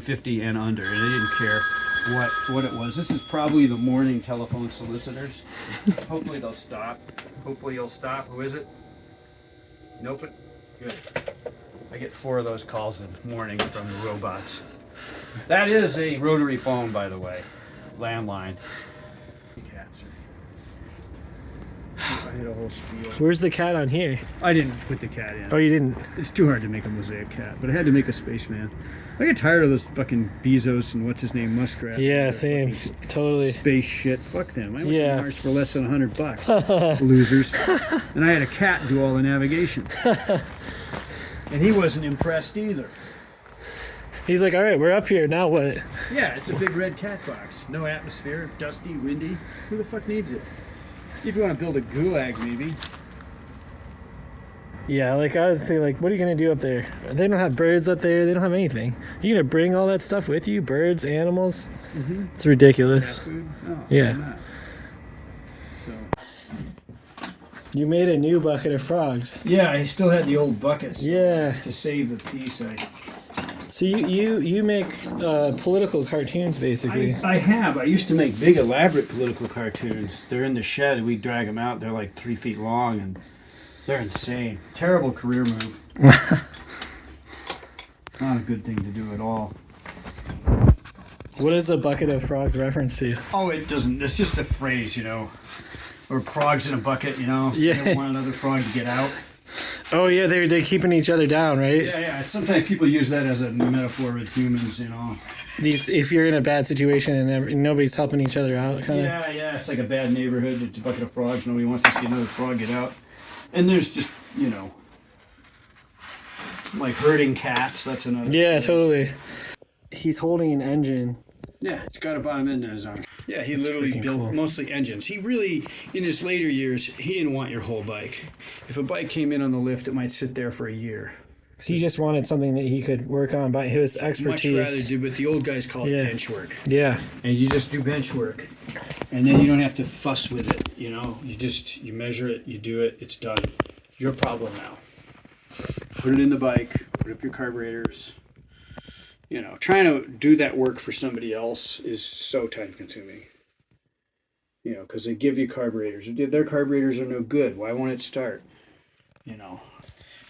50 and under, and they didn't care what it was. This is probably the morning telephone solicitors. Hopefully they'll stop. Hopefully you'll stop. Who is it? Nope. Good. I get 4 of those calls in the morning from the robots. That is a rotary phone, by the way. Landline. Cats. I hit a whole spiel. Where's the cat on here? I didn't put the cat in. Oh, you didn't? It's too hard to make a mosaic cat, but I had to make a spaceman. I get tired of those fucking Bezos and what's his name, Muskrat. Yeah, same. Totally. Space shit. Fuck them. I went Yeah. to Mars for less than $100. Losers. And I had a cat do all the navigation. And he wasn't impressed either. He's like, all right, we're up here. Now what? Yeah, it's a big red cat box. No atmosphere, dusty, windy. Who the fuck needs it? If you want to build a gulag, maybe. Yeah, like I would say, like, what are you gonna do up there? They don't have birds up there. They don't have anything. You're gonna bring all that stuff with you? Birds, animals? Mm-hmm. It's ridiculous. Cat food? No, Yeah. I'm not. So. You made a new bucket of frogs. Yeah, I still had the old buckets. Yeah. To save the piece, So you make political cartoons, basically. I have. I used to make big, elaborate political cartoons. They're in the shed. We drag them out. They're like 3 feet long, and they're insane. Terrible career move. Not a good thing to do at all. What is a bucket of frogs reference to? Oh, it doesn't. It's just a phrase, you know. Or frogs in a bucket, you know. Yeah. You don't want another frog to get out. Oh yeah, they're keeping each other down, right? Yeah. Sometimes people use that as a metaphor with humans, you know. If you're in a bad situation and nobody's helping each other out, kind of. Yeah. It's like a bad neighborhood. It's a bucket of frogs. Nobody wants to see another frog get out. And there's just, you know, like herding cats. That's another. Yeah, phrase. totally. He's holding an engine. Yeah, it's got a bottom end on his arm. Yeah, he That's literally freaking built cool. mostly engines. He really, in his later years, he didn't want your whole bike. If a bike came in on the lift, it might sit there for a year. So he just wanted something that he could work on by his expertise. Much rather do, but the old guys call it bench work. Yeah. And you just do bench work. And then you don't have to fuss with it, you know? You measure it, you do it, it's done. Your problem now. Put it in the bike, put up your carburetors. You know, trying to do that work for somebody else is so time consuming. You know, because they give you carburetors. Their carburetors are no good. Why won't it start? You know.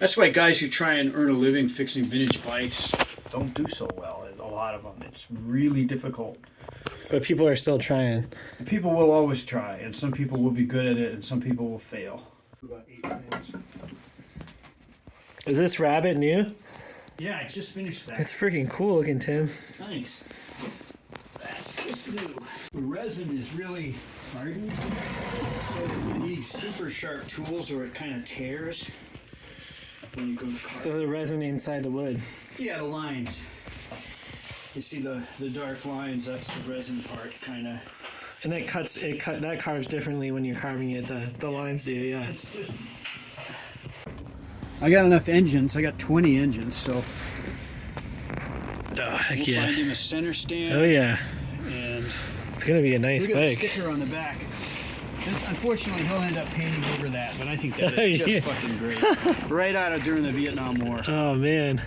That's why guys who try and earn a living fixing vintage bikes don't do so well. A lot of them. It's really difficult. But people are still trying. And people will always try, and some people will be good at it, and some people will fail. About 8 minutes. Is this rabbit new? Yeah, I just finished that. It's freaking cool looking, Tim. Thanks. That's just new. The resin is really hardened, so you need super sharp tools or it kind of tears when you go to car. So the resin inside the wood. Yeah, the lines. You see the dark lines, that's the resin part, kind of. And that carves differently when you're carving it. The lines do, yeah. It's just... I got enough engines. I got 20 engines, so Heck we'll yeah. find him a center stand. Oh yeah. And It's gonna be a nice look at the bike. sticker on the back. Unfortunately, he'll end up painting over that, but I think that is just Yeah. fucking great. Right out of during the Vietnam War. Oh man.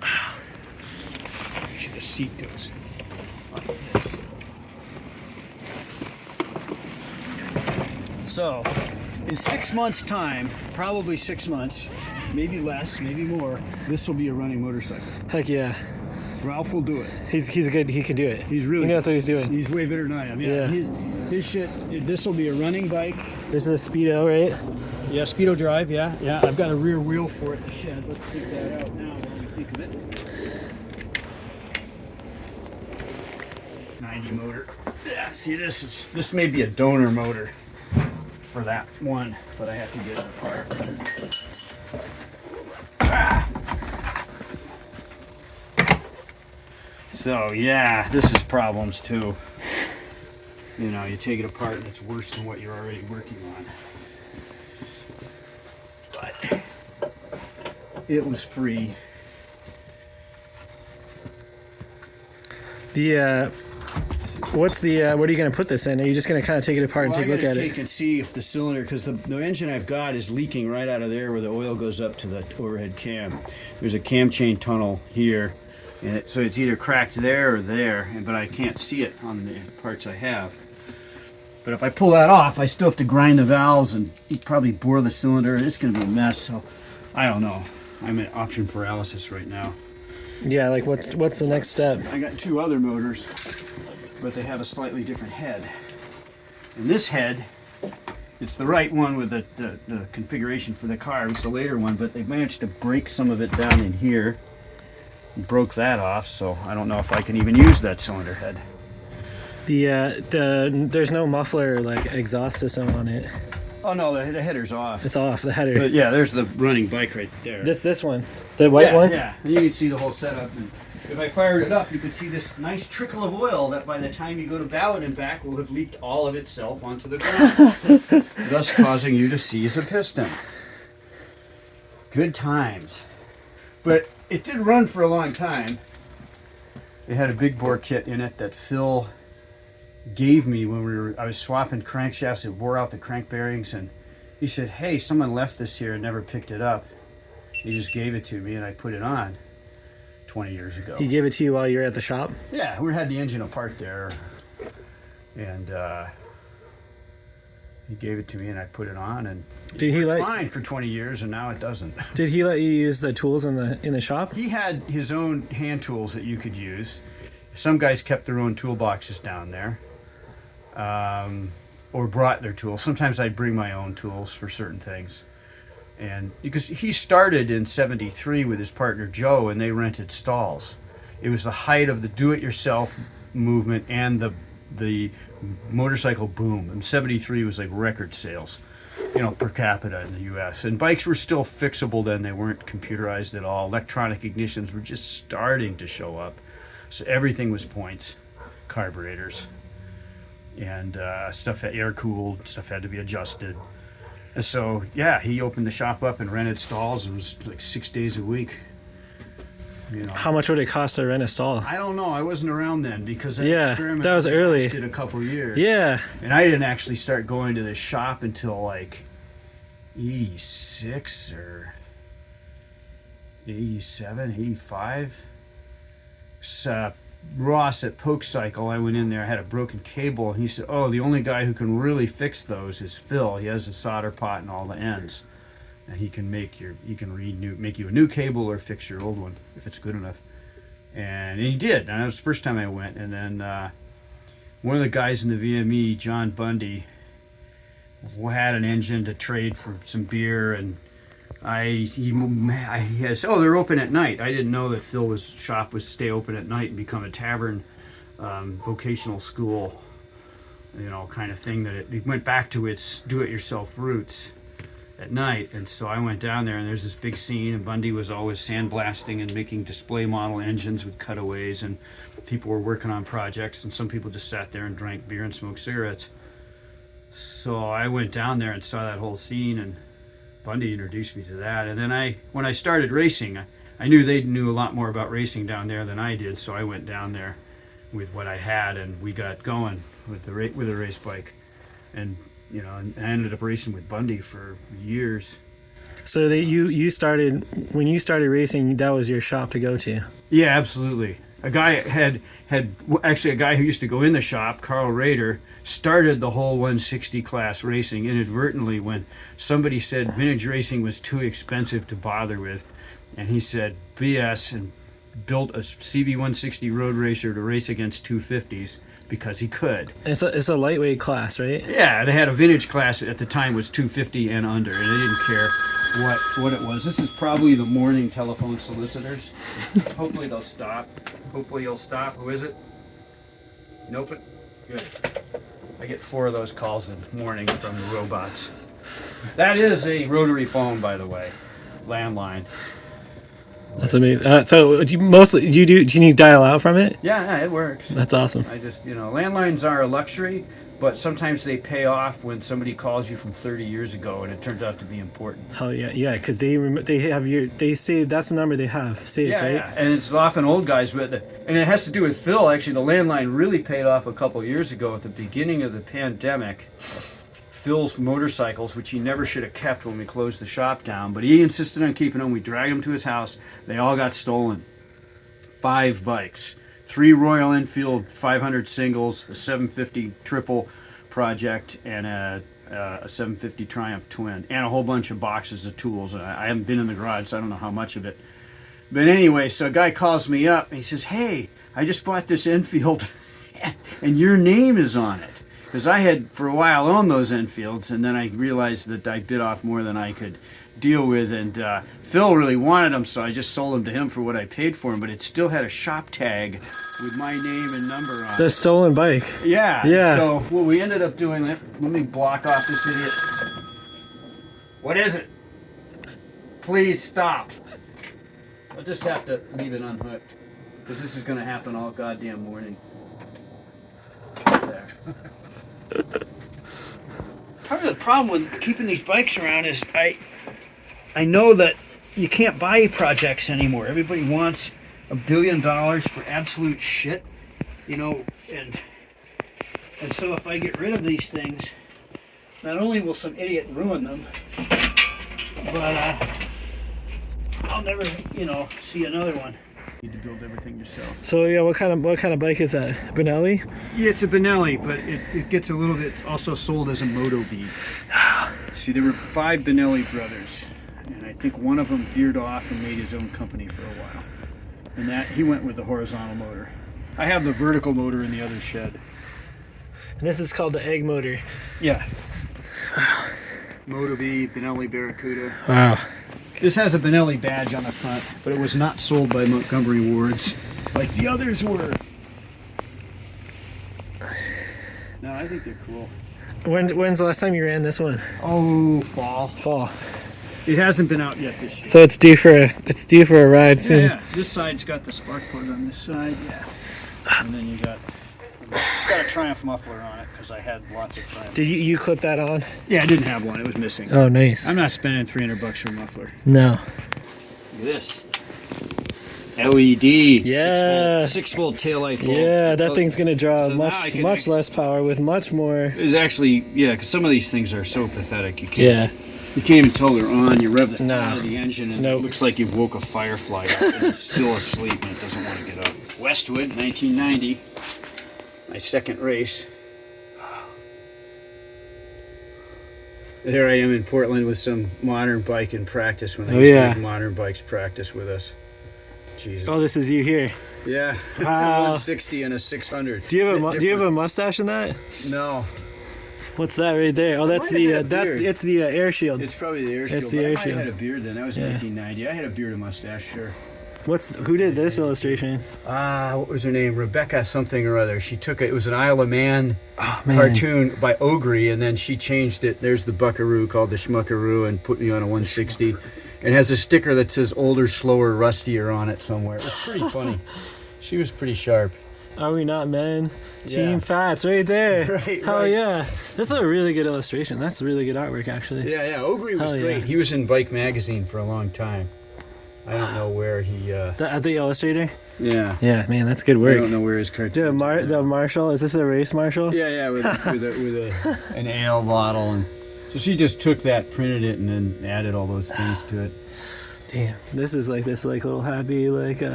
Actually, the seat goes like this. So, in 6 months' time, probably 6 months, maybe less, maybe more, this will be a running motorcycle. Heck yeah. Ralph will do it. He's good. He can do it. He's really He knows what he's doing. He's way better than I am. Yeah. His shit, this will be a running bike. This is a Speedo, right? Yeah, Speedo drive, yeah. I've got a rear wheel for it in the shed. Let's take that out now while we think of it. 90 motor. Yeah, see this may be a donor motor for that one, but I have to get it apart. So yeah, this is problems too. You know, you take it apart and it's worse than what you're already working on. But it was free. What are you gonna put this in? Are you just gonna kind of take it apart and take a look at take it? and see if the cylinder, because the engine I've got is leaking right out of there where the oil goes up to the overhead cam. There's a cam chain tunnel here, And so it's either cracked there or there, but I can't see it on the parts I have. But if I pull that off, I still have to grind the valves and probably bore the cylinder. It's going to be a mess. So I don't know. I'm at option paralysis right now. Yeah, like what's the next step? I got 2 other motors, but they have a slightly different head. And this head, it's the right one with the configuration for the car. It's the later one, but they managed to break some of it down in here. Broke that off, so I don't know if I can even use that cylinder head. There's no muffler like exhaust system on it. Oh no, the header's off. It's off, the header. But yeah, there's the running bike right there. This one, the white one. Yeah, and you can see the whole setup. And if I fired it up, you could see this nice trickle of oil that by the time you go to ballot and back will have leaked all of itself onto the ground, thus causing you to seize a piston. Good times. But it did run for a long time. It had a big bore kit in it that Phil gave me when I was swapping crankshafts. It wore out the crank bearings, and he said, hey, someone left this here and never picked it up. He just gave it to me and I put it on 20 years ago. He gave it to you while you were at the shop? Yeah, we had the engine apart there, and he gave it to me and I put it on, and did he fine for 20 years, and now it doesn't. Did he let you use the tools in the shop? He had his own hand tools that you could use. Some guys kept their own toolboxes down there. Or brought their tools. Sometimes I'd bring my own tools for certain things. And because he started in '73 with his partner Joe, and they rented stalls. It was the height of the do-it-yourself movement and the motorcycle boom. And '73 was like record sales, per capita in the U.S. And bikes were still fixable then. They weren't computerized at all. Electronic ignitions were just starting to show up. So everything was points, carburetors. And stuff had air cooled, stuff had to be adjusted. And so, yeah, he opened the shop up and rented stalls. It was like 6 days a week. How much would it cost to rent a stall? I don't know. I wasn't around then because that experiment that was early. lasted a couple of years. Yeah. And I didn't actually start going to the shop until like 86 or 87, 85. So, Ross at Poke Cycle, I went in there, I had a broken cable, and he said, oh, the only guy who can really fix those is Phil. He has a solder pot and all the ends, and he can make you a new cable or fix your old one if it's good enough. And he did, and that was the first time I went. And then one of the guys in the VME, John Bundy, had an engine to trade for some beer, and he said, oh, they're open at night. I didn't know that Phil's shop was stay open at night and become a tavern, vocational school, kind of thing, that it went back to its do-it-yourself roots at night. And so I went down there, and there's this big scene, and Bundy was always sandblasting and making display model engines with cutaways, and people were working on projects, and some people just sat there and drank beer and smoked cigarettes. So I went down there and saw that whole scene, and Bundy introduced me to that. And then when I started racing, I knew they knew a lot more about racing down there than I did, so I went down there with what I had, and we got going with a race bike. And and I ended up racing with Bundy for years. So when you started racing, that was your shop to go to? Yeah, absolutely. A guy a guy who used to go in the shop, Carl Rader, started the whole 160 class racing inadvertently when somebody said vintage racing was too expensive to bother with, and he said BS and built a CB 160 road racer to race against 250s because he could. It's a lightweight class, right? Yeah, they had a vintage class at the time was 250 and under, and they didn't care what it was. This is probably the morning telephone solicitors. Hopefully they'll stop. Hopefully you'll stop. Who is it? Nope. Good. I get 4 of those calls in the morning from the robots. That is a rotary phone, by the way. Landline. That's amazing. So do you dial out from it? Yeah, it works. That's awesome. I just, landlines are a luxury, but sometimes they pay off when somebody calls you from 30 years ago and it turns out to be important. Oh yeah, because they save, that's the number they have saved, right? Yeah, and it's often old guys and it has to do with Phil. Actually, the landline really paid off a couple years ago at the beginning of the pandemic. Phil's motorcycles, which he never should have kept when we closed the shop down, but he insisted on keeping them. We dragged them to his house. They all got stolen. 5 bikes. 3 Royal Enfield 500 singles, a 750 triple project, and a 750 Triumph twin, and a whole bunch of boxes of tools. I haven't been in the garage, so I don't know how much of it. But anyway, so a guy calls me up and he says, "Hey, I just bought this Enfield and your name is on it." Because I had for a while owned those Enfields, and then I realized that I bit off more than I could deal with, and Phil really wanted them, so I just sold them to him for what I paid for them, but it still had a shop tag with my name and number on it. The stolen bike. Yeah. Yeah. So what we ended up doing, let me block off this idiot. What is it? Please stop. I'll just have to leave it unhooked, because this is going to happen all goddamn morning. There. Part of the problem with keeping these bikes around is I know that you can't buy projects anymore. Everybody wants $1 billion for absolute shit, you know, and so if I get rid of these things, not only will some idiot ruin them, but I'll never, you know, see another one. You need to build everything yourself. So yeah, what kind of bike is that? Benelli? Yeah, it's a Benelli, but it gets a little bit also sold as a Moto B. See, there were 5 Benelli brothers, and I think one of them veered off and made his own company for a while. And that he went with the horizontal motor. I have the vertical motor in the other shed. And this is called the egg motor. Yeah. Moto B, Benelli Barracuda. Wow. This has a Benelli badge on the front, but it was not sold by Montgomery Wards like the others were. No, I think they're cool. When's the last time you ran this one? Oh, fall. Fall. It hasn't been out yet this year. So it's due for a ride soon. Yeah, this side's got the spark plug on this side, yeah. And then it's got a Triumph muffler on it because I had lots of Triumph. Did you clip that on? Yeah, I didn't have one. It was missing. Oh, nice. I'm not spending $300 for a muffler. No. Look at this. LED. Yeah. 6-volt taillight bulbs. Yeah, that thing's gonna draw So much less power with much more. It's actually, yeah, because some of these things are so pathetic. You Yeah. can't even tell they're on. You rev the No. out of the engine and Nope. it looks like you've woke a firefly up and it's still asleep and it doesn't want to get up. Westwood, 1990. My second race. There I am in Portland with some modern bike in practice when they used to have modern bikes practice with us. Jesus. Oh, this is you here. Yeah. Wow. 160 and a 600. Do you have a mustache in that? No. What's that right there? Oh, that's might have the had a beard. it's the air shield. It's probably the air shield. It's the but air I might shield. have had a beard then. That was Yeah. 1990. I had a beard and mustache, sure. Who did this illustration? What was her name? Rebecca something or other. She took it. It was an Isle of Man Man. cartoon by Ogre, and then she changed it. There's the Buckaroo called the Schmuckaroo, and put me on a 160. It has a sticker that says older, slower, rustier on it somewhere. It was pretty funny. She was pretty sharp. Are we not men? Yeah. Team Fats, right there. Right, Hell right. yeah. That's a really good illustration. That's really good artwork, actually. Yeah, Ogre was Hell great. yeah. He was in Bike Magazine for a long time. I don't know where he. The illustrator? Yeah. Yeah, man, that's good I work. don't know where his cartoon. The Marshall, is this a race Marshall? Yeah, with an ale bottle, and so she just took that, printed it, and then added all those things to it. Damn, this is like little happy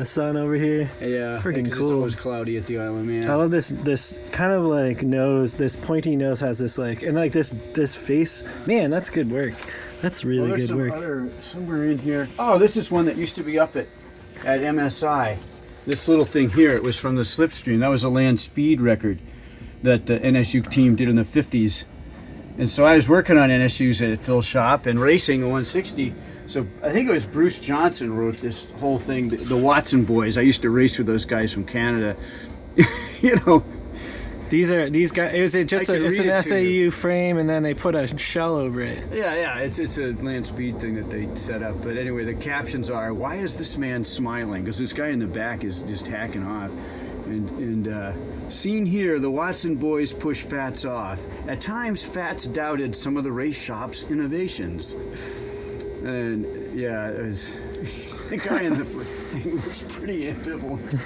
sun over here. Yeah, Freaking It's cool. always cloudy at the Isle of Man. I love this kind of like nose. This pointy nose has this and like this face. Man, that's good work. That's really there's good work. somewhere in here. Oh, this is one that used to be up at MSI. This little thing here, it was from the Slipstream. That was a land speed record that the NSU team did in the 50s. And so I was working on NSUs at Phil's shop and racing a 160. So I think it was Bruce Johnson wrote this whole thing, the Watson boys. I used to race with those guys from Canada. You know. These guys. Is it just I can it's read an it to you. SAU frame and then they put a shell over it? Yeah, it's a land speed thing that they set up. But anyway, the captions are, "Why is this man smiling?" Because this guy in the back is just hacking off. And seen here, the Watson boys push Fats off. At times, Fats doubted some of the race shop's innovations. And yeah, it was, the guy in the thing looks pretty ambivalent.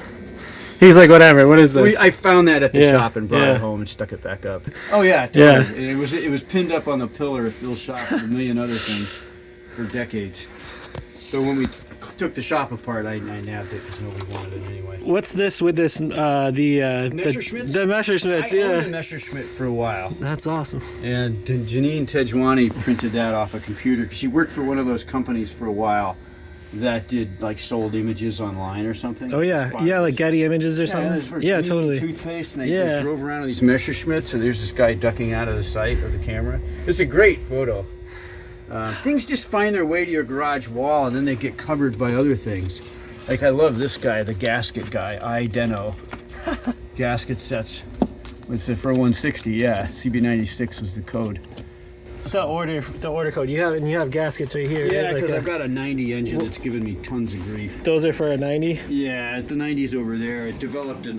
He's like, whatever. What is this? I found that at the Yeah, shop and brought yeah. it home and stuck it back up. Oh yeah, totally. Yeah. And it was pinned up on the pillar at Phil's shop with a million other things for decades. So when we took the shop apart, I nabbed it because nobody wanted it anyway. what's this with this? Messerschmitts? The Messerschmitts. I Yeah. owned the Messerschmitt for a while. That's awesome. And Janine Tejwani printed that off a computer. She worked for one of those companies for a while that did like sold images online or something. Oh yeah, like Getty Images or something. Yeah, totally. Toothpaste, and they drove around with these Messerschmitts, and there's this guy ducking out of the sight of the camera. It's a great photo. Things just find their way to your garage wall, and then they get covered by other things. Like I love this guy, the gasket guy, Deno. Gasket sets. It's for 160. Yeah, CB96 was the code. The order code. You have gaskets right here. Yeah, right? because Like I've got a 90 engine that's given me tons of grief. those are for a 90. Yeah, the 90's over there. It developed a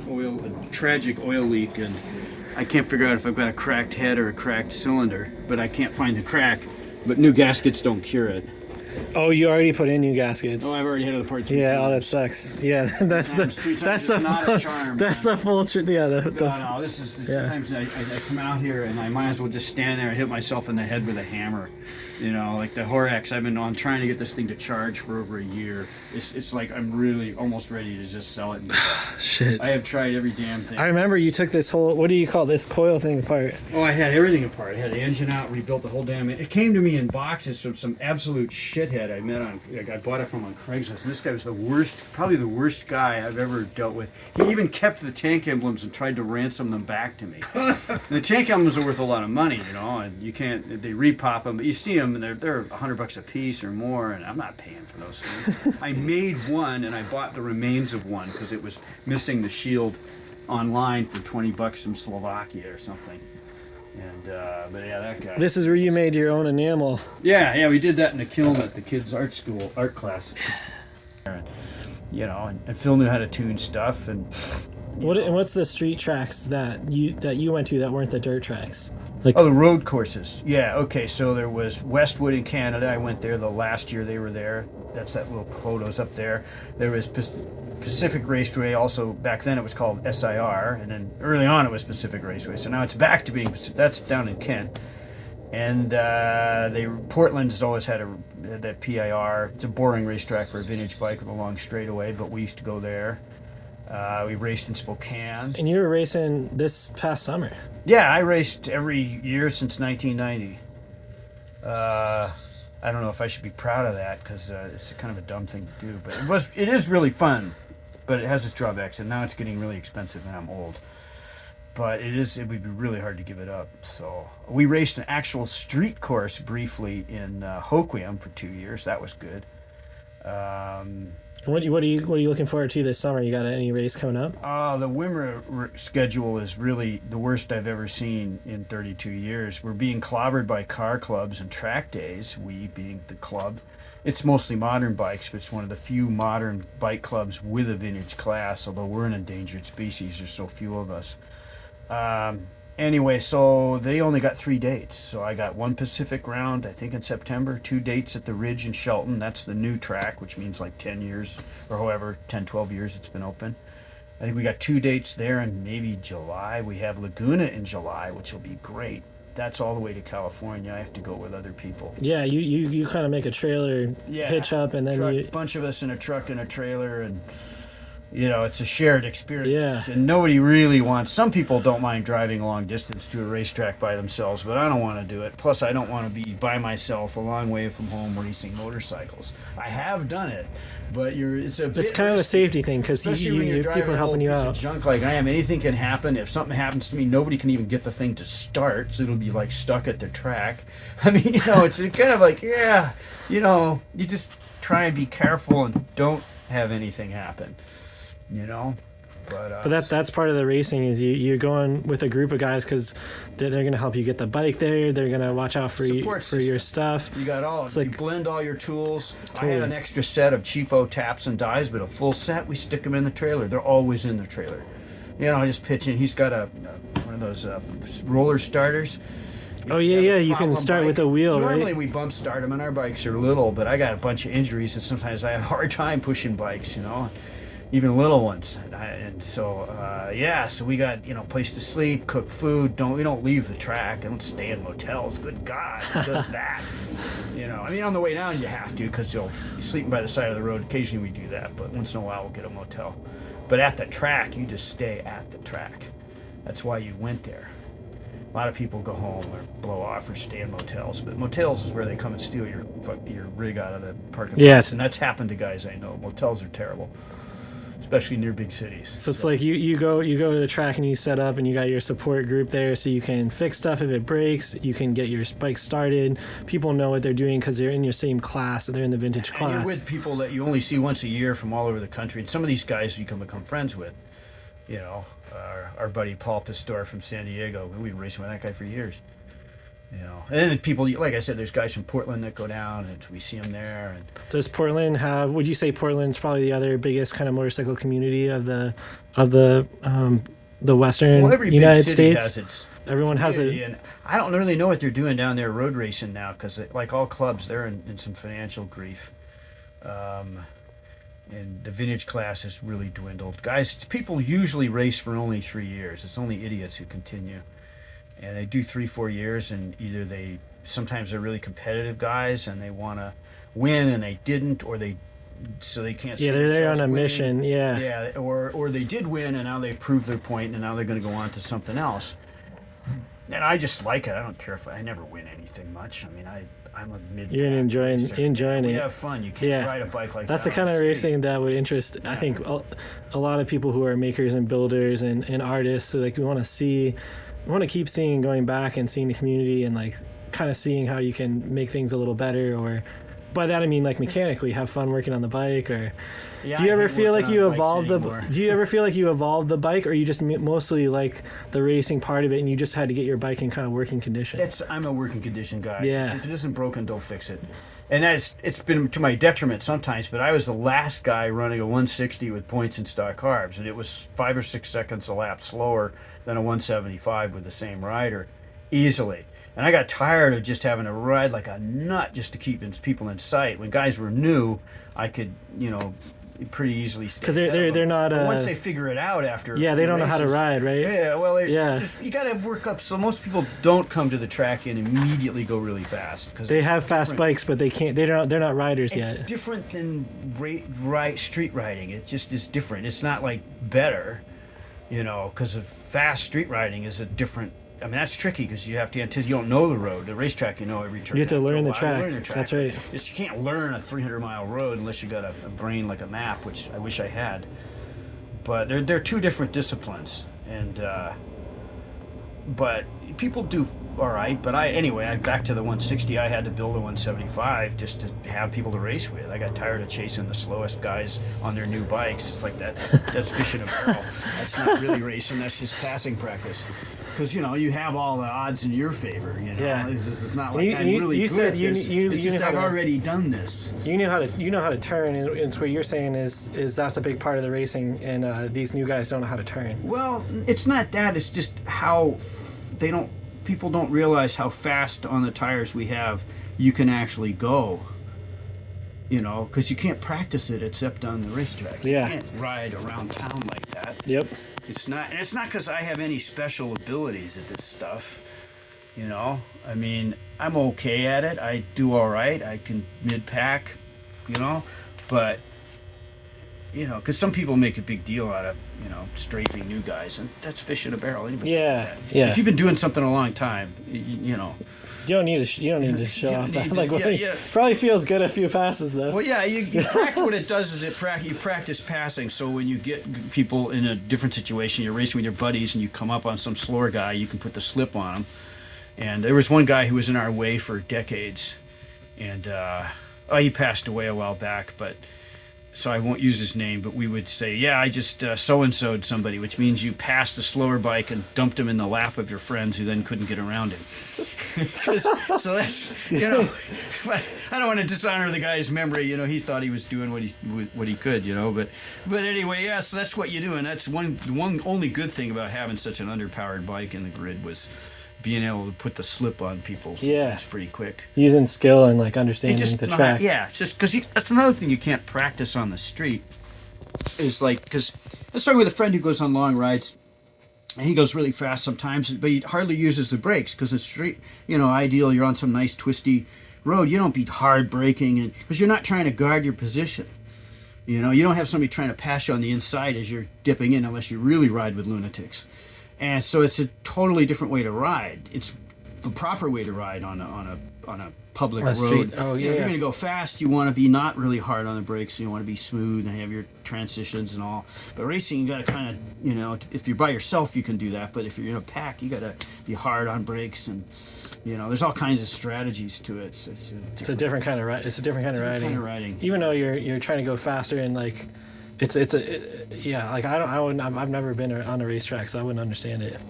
tragic oil leak, and I can't figure out if I've got a cracked head or a cracked cylinder, but I can't find the crack. But new gaskets don't cure it. Oh, you already put in new gaskets. Oh, I've already had the part. Yeah, oh, that sucks. Yeah, that's the not a charm. That's the full. No, this is sometimes I come out here and I might as well just stand there and hit myself in the head with a hammer. You know, like the Horex, I've been on trying to get this thing to charge for over a year. It's like I'm really almost ready to just sell it. Shit. I have tried every damn thing. I remember you took this whole, what do you call this coil thing apart? Oh, I had everything apart. I had the engine out, rebuilt the whole damn. It came to me in boxes from some absolute shithead I met on. I bought it from on Craigslist. And this guy was the worst, probably the worst guy I've ever dealt with. He even kept the tank emblems and tried to ransom them back to me. The tank emblems are worth a lot of money, you know, and you can't. They repop them, but you see them and they're $100 a piece or more, and I'm not paying for those things. I made one and I bought the remains of one because it was missing the shield online for $20 from Slovakia or something. And but yeah, that guy. This is where you made your own enamel. Yeah, we did that in the kiln at the kids' art class. You know, and Phil knew how to tune stuff. And what's the street tracks that you went to that weren't the dirt tracks? Like, the road courses. Yeah, okay, so there was Westwood in Canada. I went there the last year they were there. That's that little photos up there. There was Pacific Raceway. Also, back then it was called SIR, and then early on it was Pacific Raceway. So now it's back to being Pacific. That's down in Kent. And Portland has always had that PIR. It's a boring racetrack for a vintage bike with a long straightaway, but we used to go there. We raced in Spokane. And you were racing this past summer. Yeah, I raced every year since 1990. I don't know if I should be proud of that because it's kind of a dumb thing to do, but it is really fun, but it has its drawbacks, and now it's getting really expensive and I'm old. But it would be really hard to give it up. So we raced an actual street course briefly in Hoquiam for 2 years. That was good. What are you looking forward to this summer? You got any race coming up? The WIMRA schedule is really the worst I've ever seen in 32 years. We're being clobbered by car clubs and track days, we being the club. It's mostly modern bikes, but it's one of the few modern bike clubs with a vintage class, although we're an endangered species. There's so few of us. Anyway, so they only got 3 dates. So I got one Pacific round, I think in September, 2 dates at the Ridge in Shelton. That's the new track, which means like 10 years or however, 10, 12 years it's been open. I think we got 2 dates there in maybe July. We have Laguna in July, which will be great. That's all the way to California. I have to go with other people. Yeah, you kind of make a trailer hitch up and then a bunch of us in a truck and a trailer, and you know, it's a shared experience. Yeah. And nobody really wants. Some people don't mind driving a long distance to a racetrack by themselves, but I don't want to do it. Plus, I don't want to be by myself a long way from home racing motorcycles. I have done it, but it's kind of a safety thing because people are helping you out. Junk like I am. Anything can happen. If something happens to me, nobody can even get the thing to start, so it'll be like stuck at the track. I mean, you know, it's kind of like, yeah, you know, you just try and be careful and don't have anything happen. You know, but that's part of the racing is you're going with a group of guys because they're going to help you get the bike there. They're going to watch out for your stuff. You got all. It's you like, blend all your tools. Totally. I had an extra set of cheapo taps and dies, but a full set. We stick them in the trailer. They're always in the trailer. You know, I just pitch in. He's got one of those roller starters. Oh yeah, you can start bike. With a wheel, right? Normally we bump start them, and our bikes are little, but I got a bunch of injuries, and sometimes I have a hard time pushing bikes. You know. Even little ones, so we got place to sleep, cook food. We don't leave the track. I don't stay in motels. Good God, who does that? I mean, on the way down you have to because you're sleeping by the side of the road. Occasionally we do that, but once in a while we'll get a motel. But at the track, you just stay at the track. That's why you went there. A lot of people go home or blow off or stay in motels, but motels is where they come and steal your rig out of the parking lot. Yes. And that's happened to guys I know. Motels are terrible, especially near big cities. So it's like you go to the track and you set up and you got your support group there, so you can fix stuff if it breaks. You can get your bike started. People know what they're doing because they're in your same class. So they're in the vintage class. And you're with people that you only see once a year from all over the country. And some of these guys you can become friends with. You know, our buddy Paul Pastor from San Diego. We've been racing with that guy for years. You know, and then people, like I said, there's guys from Portland that go down, and we see them there. And does Portland have? Would you say Portland's probably the other biggest kind of motorcycle community of the Western every United big city States? has its Everyone has community, a. and I don't really know what they're doing down there road racing now, because like all clubs, they're in some financial grief. And the vintage class has really dwindled. Guys, people usually race for only 3 years. It's only idiots who continue. And they do 3-4 years, and either sometimes they're really competitive guys and they want to win and they didn't, or so they can't see They're there on a winning. mission. Yeah, or they did win and now they've proved their point and now they're going to go on to something else. And I just like it. I don't care if I never win anything much. I mean, I'm a mid. You're enjoying it. We have fun. You can't ride a bike like that. That's the kind on of street. racing that would interest. I think a lot of people who are makers and builders and artists. So like we want to keep seeing, going back and seeing the community and like kind of seeing how you can make things a little better. Or by that I mean like mechanically have fun working on the bike. Or do you ever feel like you evolved Do you ever feel like you evolved the bike, or you just mostly like the racing part of it and you just had to get your bike in kind of working condition? I'm a working condition guy. Yeah. If it isn't broken, don't fix it. And it's been to my detriment sometimes, but I was the last guy running a 160 with points and stock carbs, and it was 5 or 6 seconds a lap slower than a 175 with the same rider, easily. And I got tired of just having to ride like a nut just to keep people in sight. When guys were new, I could, pretty easily stay. Because they're not. But once they figure it out after. Yeah, they don't know how to ride, right? Yeah, well, you got to work up. So most people don't come to the track and immediately go really fast because they have fast bikes, but they can't. They're not riders yet. It's different than street riding. It just is different. It's not like better, because of fast street riding is a different. I mean, that's tricky because you have to, until you don't know the road. The racetrack, every turn. You have to learn the track. That's right. You can't learn a 300-mile road unless you got a brain like a map, which I wish I had. But they're two different disciplines, and but people do all right. But back to the 160. I had to build a 175 just to have people to race with. I got tired of chasing the slowest guys on their new bikes. It's like that's fishing a barrel. That's not really racing. That's just passing practice. Because you have all the odds in your favor. Yeah. It's not like I'm really good at this. It's just I've already done this. You know how to turn, and it's what you're saying is that's a big part of the racing, and these new guys don't know how to turn. Well, it's not that. It's just how people don't realize how fast on the tires we have you can actually go. Because you can't practice it except on the racetrack. Yeah. You can't ride around town like that. Yep. It's not because I have any special abilities at this stuff. I mean, I'm okay at it. I do all right. I can mid-pack, but because some people make a big deal out of strafing new guys, and that's fish in a barrel. Anybody can do that. Yeah. If you've been doing something a long time, You don't need to show You off don't that. need to- Probably feels good a few passes though. Well, yeah, you practice. What it does is you practice passing. So when you get people in a different situation, you're racing with your buddies, and you come up on some slower guy, you can put the slip on him. And there was one guy who was in our way for decades, and he passed away a while back, but. So I won't use his name, but we would say, yeah, I just so-and-so'd somebody, which means you passed a slower bike and dumped him in the lap of your friends who then couldn't get around him. So that's, but I don't want to dishonor the guy's memory. He thought he was doing what he could, but anyway, yeah, so that's what you do. And that's one only good thing about having such an underpowered bike in the grid was being able to put the slip on people pretty quick. Using skill and understanding the track. Yeah, just because that's another thing you can't practice on the street. Is because I started with a friend who goes on long rides, and he goes really fast sometimes, but he hardly uses the brakes because the street, ideal. You're on some nice twisty road. You don't be hard braking, and because you're not trying to guard your position. You know, you don't have somebody trying to pass you on the inside as you're dipping in unless you really ride with lunatics. And so it's a totally different way to ride. It's the proper way to ride on a public road. Street. Oh, If you're going to go fast, you want to be not really hard on the brakes. You want to be smooth and have your transitions and all. But racing, you got to kind of, you know, if you're by yourself, you can do that. But if you're in a pack, you got to be hard on brakes, and you know, there's all kinds of strategies to it. It's a different kind of ride. It's a different kind of riding. Even though you're trying to go faster and like, like I've never been on a racetrack, so I wouldn't understand it.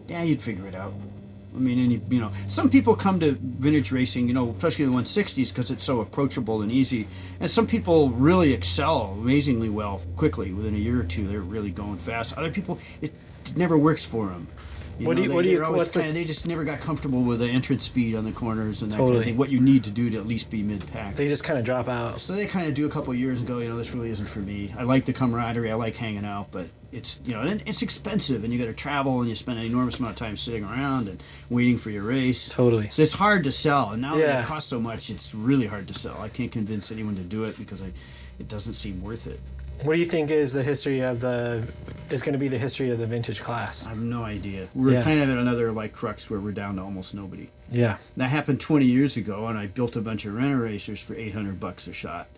Yeah, you'd figure it out. I mean, you know, some people come to vintage racing, you know, especially the 160s, because it's so approachable and easy. And some people really excel amazingly well quickly. Within a year or two, they're really going fast. Other people, it never works for them. They just never got comfortable with the entrance speed on the corners and that kind of thing. What you need to do to at least be mid-pack. They just kind of drop out. So they kind of do a couple of years and go, you know, this really isn't for me. I like the camaraderie, I like hanging out, but it's, you know, and it's expensive, and you got to travel, and you spend an enormous amount of time sitting around and waiting for your race. Totally. So it's hard to sell, and now that it costs so much, it's really hard to sell. I can't convince anyone to do it because it doesn't seem worth it. What do you think is going to be the history of the vintage class? I have no idea. We're kind of at another like crux where we're down to almost nobody. Yeah. That happened 20 years ago, and I built a bunch of renter racers for $800 a shot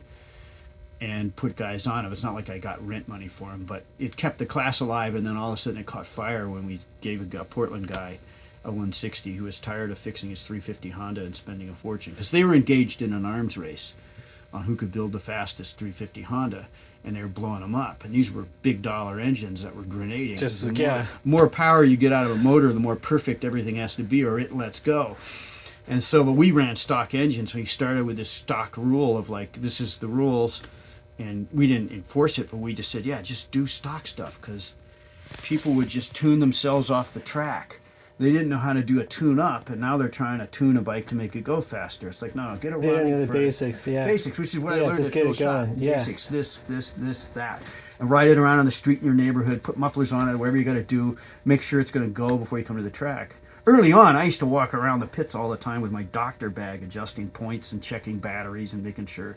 and put guys on them. It's not like I got rent money for them, but it kept the class alive, and then all of a sudden it caught fire when we gave a Portland guy a 160 who was tired of fixing his 350 Honda and spending a fortune. Because they were engaged in an arms race on who could build the fastest 350 Honda. And they were blowing them up, and these were big dollar engines that were grenading. The more power you get out of a motor, the more perfect everything has to be, or it lets go. And so, but we ran stock engines. We started with this stock rule of like, this is the rules, and we didn't enforce it, but we just said, yeah, just do stock stuff, because people would just tune themselves off the track. They didn't know how to do a tune-up, and now they're trying to tune a bike to make it go faster. It's like, no, get it running first. The basics, Basics, which is what I learned at Phil Weigel. Yeah. Basics, this, that. And ride it around on the street in your neighborhood, put mufflers on it, whatever you got to do, make sure it's going to go before you come to the track. Early on, I used to walk around the pits all the time with my doctor bag, adjusting points and checking batteries and making sure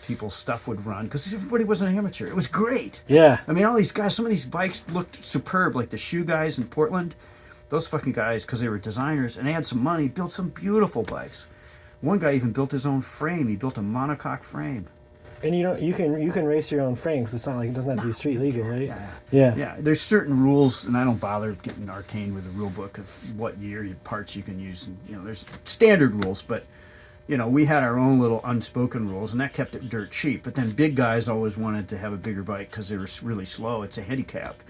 people's stuff would run, because everybody was an amateur. It was great. Yeah. I mean, all these guys, some of these bikes looked superb, like the shoe guys in Portland. Those fucking guys, because they were designers and they had some money, built some beautiful bikes. One guy even built his own frame. He built a monocoque frame. And you can race your own frame, because it's not like it doesn't have to be street legal, right? Yeah. There's certain rules, and I don't bother getting arcane with the rule book of what year parts you can use. And, you know, there's standard rules, but you know, we had our own little unspoken rules, and that kept it dirt cheap. But then big guys always wanted to have a bigger bike because they were really slow. It's a handicap.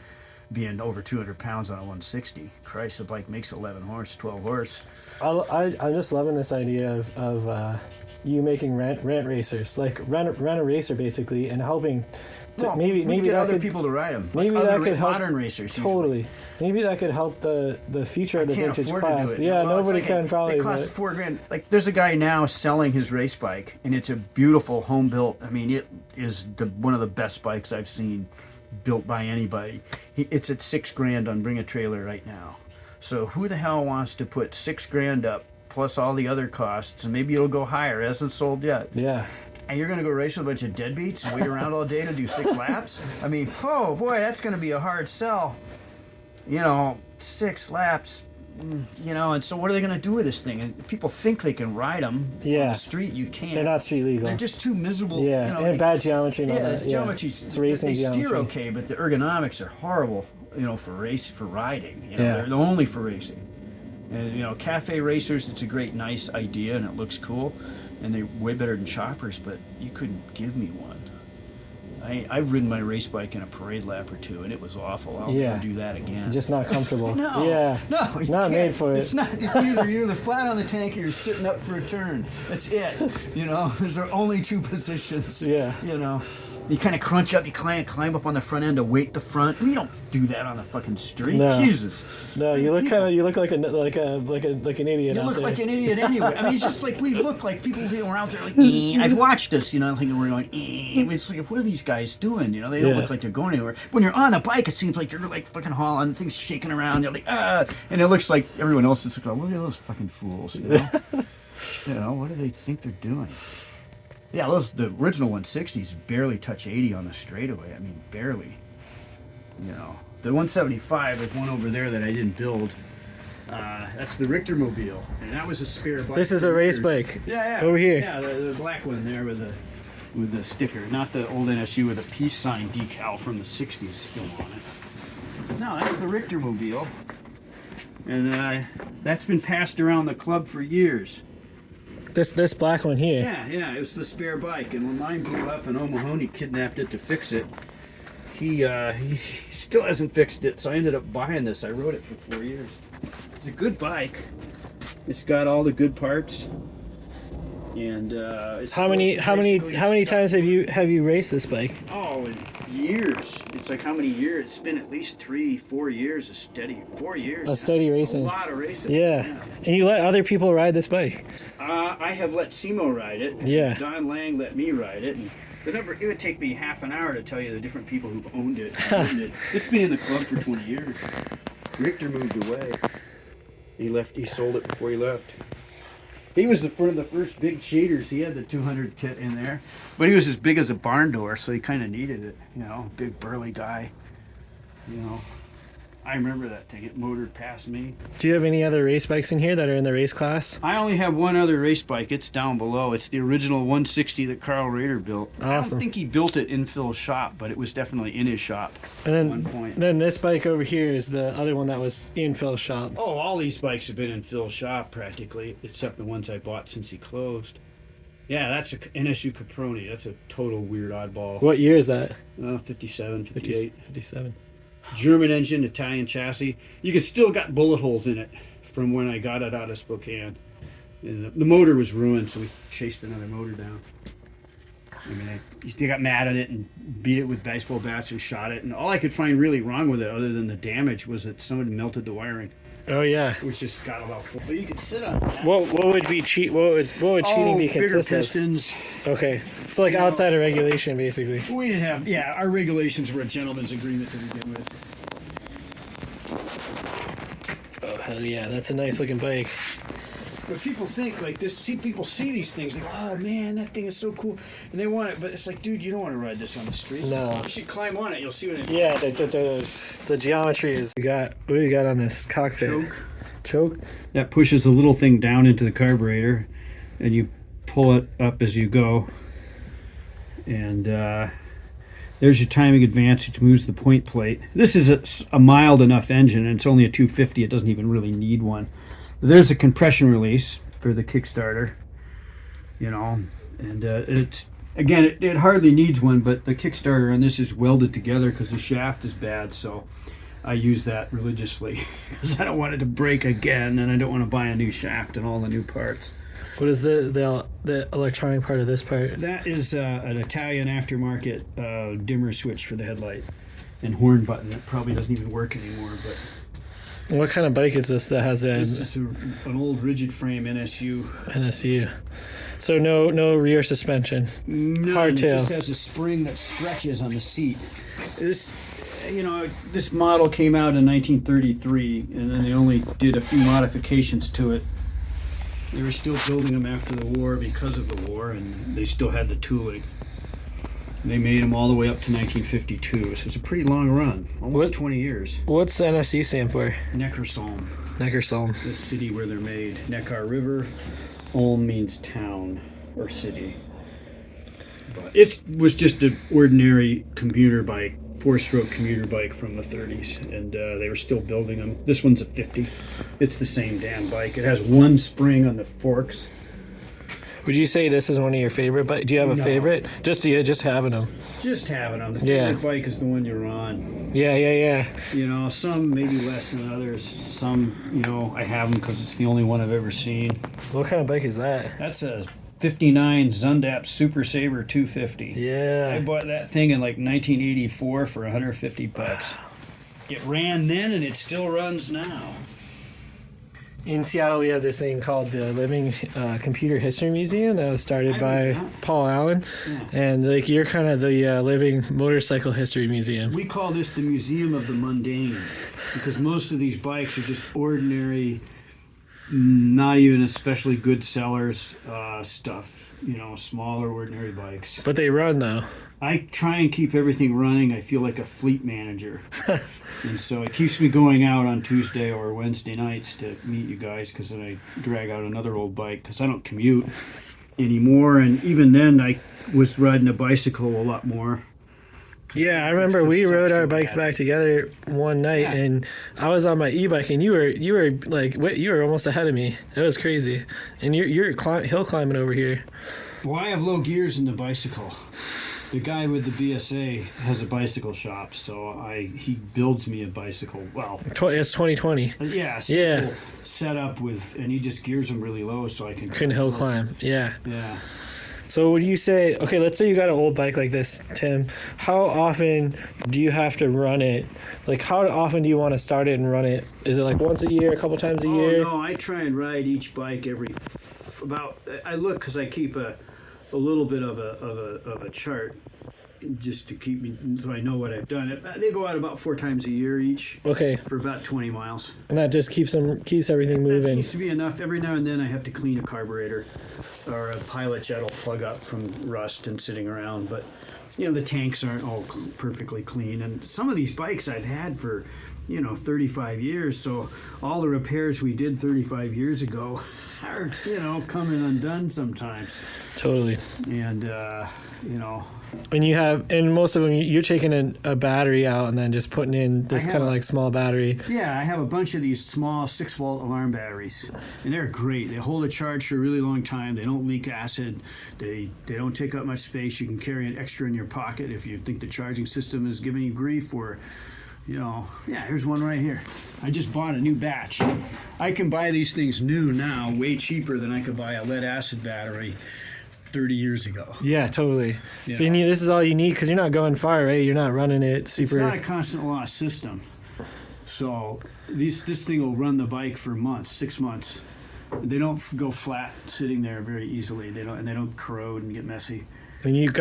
Being over 200 pounds on a 160. Christ, the bike makes 11 horse, 12 horse. I'm just loving this idea of you making rent racers, like rent a racer basically, and helping. Maybe get other people to ride them. Maybe that could help modern racers. Totally. Usually. Maybe that could help the future of the vintage class. To do it. Yeah, nobody can probably. It costs $4,000. Like, there's a guy now selling his race bike, and it's a beautiful home built. I mean, it is one of the best bikes I've seen built by anybody. It's at $6,000 on Bring a Trailer right now. So who the hell wants to put $6,000 up plus all the other costs, and maybe it'll go higher? It hasn't sold yet. Yeah. And you're going to go race with a bunch of deadbeats and wait around all day to do 6 laps? I mean, oh boy, that's going to be a hard sell. You know, 6 laps. You know, and so what are they going to do with this thing? And people think they can ride them on the street. You can't. They're not street legal. They're just too miserable. Yeah, you know, and bad geometry and all that. The geometry's, it's racing they geometry. steer okay, but the ergonomics are horrible, you know, for riding. You know, they're only for racing. And, you know, cafe racers, it's a great, nice idea, and it looks cool. And they're way better than choppers, but you couldn't give me one. I've ridden my race bike in a parade lap or 2, and it was awful. I'll never do that again. Just not comfortable. No. Yeah. No. Not made for it. It's not. It's either you're flat on the tank or you're sitting up for a turn. That's it. You know, there's only 2 positions. Yeah. You know, you kind of crunch up, you climb up on the front end to weight the front. We don't do that on the fucking street. No. Jesus. No, you look like an idiot. You out look there. like an idiot anyway. I mean, it's just like we look like people who are out there like. I've watched us, you know, thinking we're going. It's like, what are these guys doing? You know, they don't look like they're going anywhere. When you're on a bike, it seems like you're like fucking hauling, things shaking around. You're like and it looks like everyone else is like, look at those fucking fools. You know, you know, what do they think they're doing? Yeah, the original 160s barely touch 80 on the straightaway. I mean, barely. You know, the 175 is one over there that I didn't build. That's the Richter Mobile, and that was a spare bike. This is a race bike. Yeah, Over here. Yeah, the black one there with the sticker, not the old NSU with a peace sign decal from the 60s still on it. No, that's the Richter Mobile, and that's been passed around the club for years. This black one here. Yeah, it was the spare bike, and when mine blew up and O'Mahony kidnapped it to fix it, he still hasn't fixed it, so I ended up buying this. I rode it for 4 years. It's a good bike. It's got all the good parts, and it's How many times have you raced this bike? Oh, in years. It's like how many years? It's been at least 3-4 years of steady. 4 years. A steady racing. A lot of racing. Yeah. And you let other people ride this bike? I have let Simo ride it. Yeah. Don Lang let me ride it. And it would take me half an hour to tell you the different people who've owned it. It's been in the club for 20 years. Richter moved away. He sold it before he left. He was one of the first big cheaters. He had the 200 kit in there, but he was as big as a barn door, so he kind of needed it. You know, big burly guy. You know, I remember that thing. It motored past me. Do you have any other race bikes in here that are in the race class? I only have one other race bike. It's down below. It's the original 160 that Carl Rader built. Awesome. I don't think he built it in Phil's shop, but it was definitely in his shop And at then, one point. then this bike over here is the other one that was in Phil's shop. Oh, all these bikes have been in Phil's shop practically, except the ones I bought since he closed. Yeah, that's a NSU Caproni. That's a total weird oddball. What year is that? 57, 58. 57. German engine, Italian chassis. You could still got bullet holes in it from when I got it out of Spokane. And the motor was ruined, so we chased another motor down. I mean, they got mad at it and beat it with baseball bats and shot it. And all I could find really wrong with it, other than the damage, was that somebody melted the wiring, Oh yeah. which just got about full. But you could sit on that. What would be cheat? What would cheating be bigger consist of? pistons. Okay, so like outside of regulation, basically. We didn't have, our regulations were a gentleman's agreement to begin with. Oh hell yeah, that's a nice looking bike. But people think like this. People see these things like, oh man, that thing is so cool, and they want it. But it's like, dude, you don't want to ride this on the street. No. You should climb on it. You'll see what it. Yeah, the geometry is. What do we got on this cockpit? Choke. That pushes the little thing down into the carburetor, and you pull it up as you go. And there's your timing advance, which moves the point plate. This is a mild enough engine, and it's only a 250. It doesn't even really need one. There's a compression release for the Kickstarter, you know, and it's again it hardly needs one, but the Kickstarter on this is welded together because the shaft is bad, so I use that religiously because I don't want it to break again, and I don't want to buy a new shaft and all the new parts. What is the electronic part of this part? That is an Italian aftermarket dimmer switch for the headlight and horn button that probably doesn't even work anymore, but. What kind of bike is this that has that? This is an old rigid frame NSU. NSU. So no rear suspension. No, Hardtail. it just has a spring that stretches on the seat. This model came out in 1933, and then they only did a few modifications to it. They were still building them after the war because of the war, and they still had the tooling. They made them all the way up to 1952, so it's a pretty long run, almost 20 years. What's NSU stand for? Neckarsulm. Neckarsulm. The city where they're made. Neckar River. Ulm means town or city. But it was just an ordinary commuter bike, 4-stroke commuter bike from the 30s, and they were still building them. This one's a 50. It's the same damn bike. It has one spring on the forks. Would you say this is one of your favorite bikes? Do you have a favorite? Just having them. Just having them. The favorite bike is the one you're on. Yeah. You know, some maybe less than others. Some, you know, I have them because it's the only one I've ever seen. What kind of bike is that? That's a 59 Zundap Super Saver 250. Yeah. I bought that thing in like 1984 for $150. It ran then and it still runs now. In Seattle, we have this thing called the Living Computer History Museum that was started by Paul Allen. Yeah. And like you're kind of the Living Motorcycle History Museum. We call this the Museum of the Mundane because most of these bikes are just ordinary Not even especially good sellers stuff. Smaller, ordinary bikes. But they run though. I try and keep everything running. I feel like a fleet manager. And so it keeps me going out on Tuesday or Wednesday nights to meet you guys, because then I drag out another old bike because I don't commute anymore. And even then, I was riding a bicycle a lot more. Yeah, I remember we rode our bikes back together one night, and I was on my e-bike, and you were like, you were almost ahead of me. It was crazy, and you're hill climbing over here. Well, I have low gears in the bicycle. The guy with the BSA has a bicycle shop, so he builds me a bicycle. Well, it's 2020. Yeah. Yeah. Set up and he just gears them really low so I can hill climb. Yeah. Yeah. So would you say, okay, let's say you got an old bike like this, Tim. How often do you have to run it? Like, how often do you want to start it and run it? Is it like once a year, a couple times a year? No, I try and ride each bike I look, because I keep a little bit of a chart just to keep me, so I know what I've done. They go out about 4 times a year each. Okay. For about 20 miles. And that just keeps everything moving. That seems to be enough. Every now and then I have to clean a carburetor or a pilot jet will plug up from rust and sitting around. But, the tanks aren't all perfectly clean. And some of these bikes I've had for, 35 years. So all the repairs we did 35 years ago are, coming undone sometimes. Totally. And, And most of them, you're taking a battery out and then just putting in this kind of like small battery. Yeah, I have a bunch of these small 6-volt alarm batteries, and they're great. They hold a charge for a really long time. They don't leak acid. They don't take up much space. You can carry an extra in your pocket if you think the charging system is giving you grief, or, here's one right here. I just bought a new batch. I can buy these things new now, way cheaper than I could buy a lead acid battery 30 years ago. Yeah, totally. Yeah. So this is all you need, because you're not going far, right? You're not running it super. It's not a constant loss system. So this thing will run the bike for months, 6 months. They don't go flat sitting there very easily. They don't corrode and get messy. And you've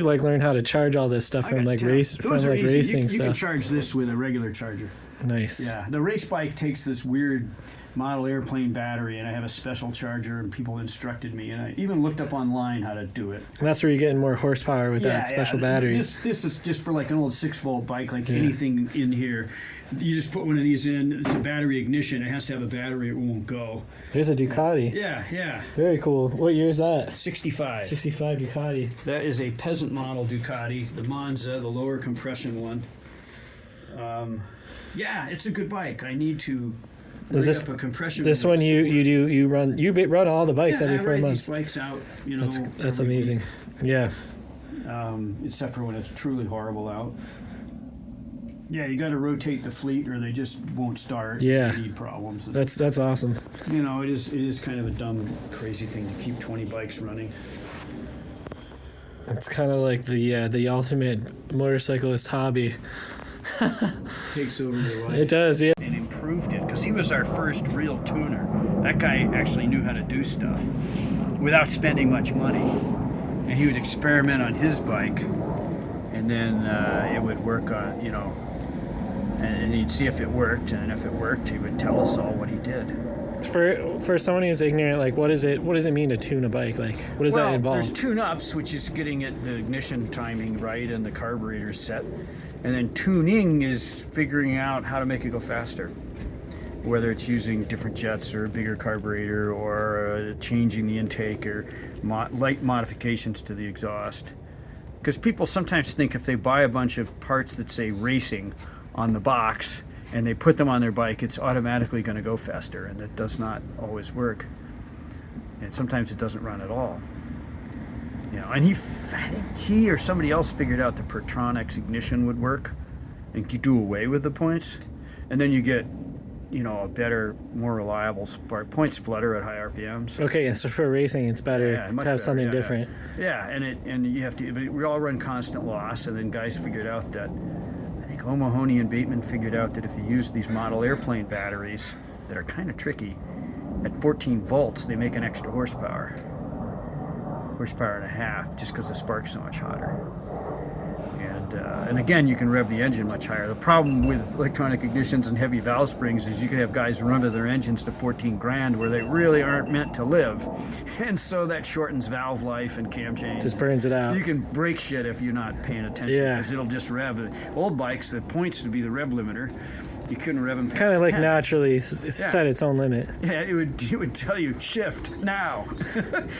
learned how to charge all this stuff from racing You stuff. can charge this with a regular charger. Nice. Yeah, the race bike takes this weird model airplane battery, and I have a special charger, and people instructed me, and I even looked up online how to do it. And that's where you're getting more horsepower with that special battery. This is just for like an old 6-volt bike, like anything in here. You just put one of these in. It's a battery ignition. It has to have a battery. It won't go. There's a Ducati. Yeah. Very cool. What year is that? 65. 65 Ducati. That is a peasant model Ducati, the Monza, the lower compression one. Yeah, it's a good bike. I need to rig up a compression. This one you run all the bikes every 4 months. These bikes out, That's amazing. Yeah. Except for when it's truly horrible out. Yeah, you got to rotate the fleet, or they just won't start. Yeah. They need problems. That's awesome. It is kind of a dumb, crazy thing to keep 20 bikes running. It's kind of like the ultimate motorcyclist hobby. Takes over your life. It does, yeah. And improved it, because he was our first real tuner. That guy actually knew how to do stuff without spending much money. And he would experiment on his bike, and then it would work on, and he'd see if it worked, and if it worked, he would tell us all what he did. For someone who's ignorant, like what does it mean to tune a bike? Like what does that involve? There's tune-ups, which is getting the ignition timing right and the carburetor set, and then tuning is figuring out how to make it go faster, whether it's using different jets or a bigger carburetor, or changing the intake, or light modifications to the exhaust. Because people sometimes think if they buy a bunch of parts that say racing on the box and they put them on their bike, it's automatically going to go faster, and that does not always work. And sometimes it doesn't run at all. And I think he or somebody else figured out the Pertronix ignition would work and you do away with the points, and then you get a better, more reliable spark. Points flutter at high RPMs. Okay, so for racing, it's better to have something different. Yeah, and you have to. But we all run constant loss, and then guys figured out that. I think O'Mahony and Bateman figured out that if you use these model airplane batteries that are kind of tricky, at 14 volts, they make an extra horsepower and a half, just because the spark's so much hotter. And And again, you can rev the engine much higher. The problem with electronic ignitions and heavy valve springs is you can have guys run to their engines to 14 grand where they really aren't meant to live. And so that shortens valve life and cam change. Just burns it out. You can break shit if you're not paying attention, because it'll just rev. Old bikes, the points to be the rev limiter. You couldn't rev them past kind of like 10. naturally set its own limit. Yeah, it would tell you shift now.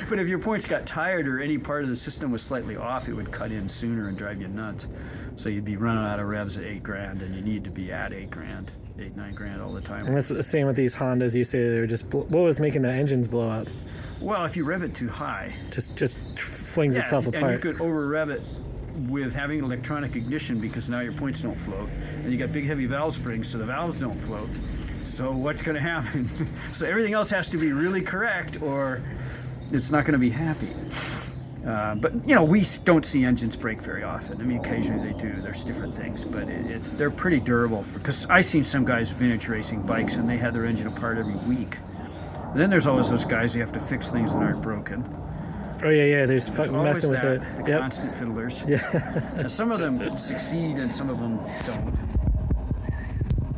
But if your points got tired or any part of the system was slightly off, it would cut in sooner and drive you nuts. So you'd be running out of revs at 8 grand, and you need to be at 8 grand, 9 grand all the time. And that's the same with these Hondas. You say they were just what was making the engines blow up? Well, if you rev it too high, just flings itself apart. And you could over rev it with having electronic ignition, because now your points don't float, and you got big heavy valve springs, so the valves don't float. So what's going to happen? So everything else has to be really correct, or it's not going to be happy. But you know, we don't see engines break very often. I mean, occasionally they do. There's different things, but they're pretty durable. Because I've seen some guys vintage racing bikes, and they had their engine apart every week. And then there's always those guys who have to fix things that aren't broken. Oh yeah. There's always messing with that, it. the constant fiddlers. Yeah. And some of them succeed, and some of them don't.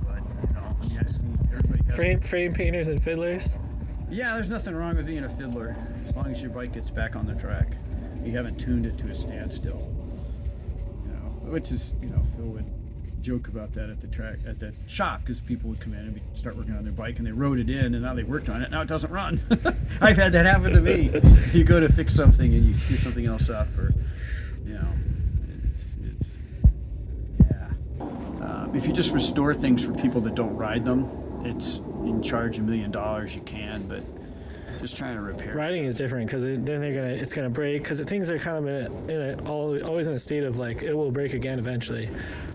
But you know, yes, everybody has Frame painters and fiddlers. Yeah, there's nothing wrong with being a fiddler as long as your bike gets back on the track. You haven't tuned it to a standstill. You know, which is, you know, Phil would joke about that at the shop, because people would come in and start working on their bike, and they wrote it in, and now they worked on it. Now it doesn't run. I've had that happen to me. You go to fix something and you screw something else up, or you know, if you just restore things for people that don't ride them, you can charge $1 million. You can, but just trying to repair. Riding is different, because then it's gonna break, because things are kind of always in a state of like it will break again eventually.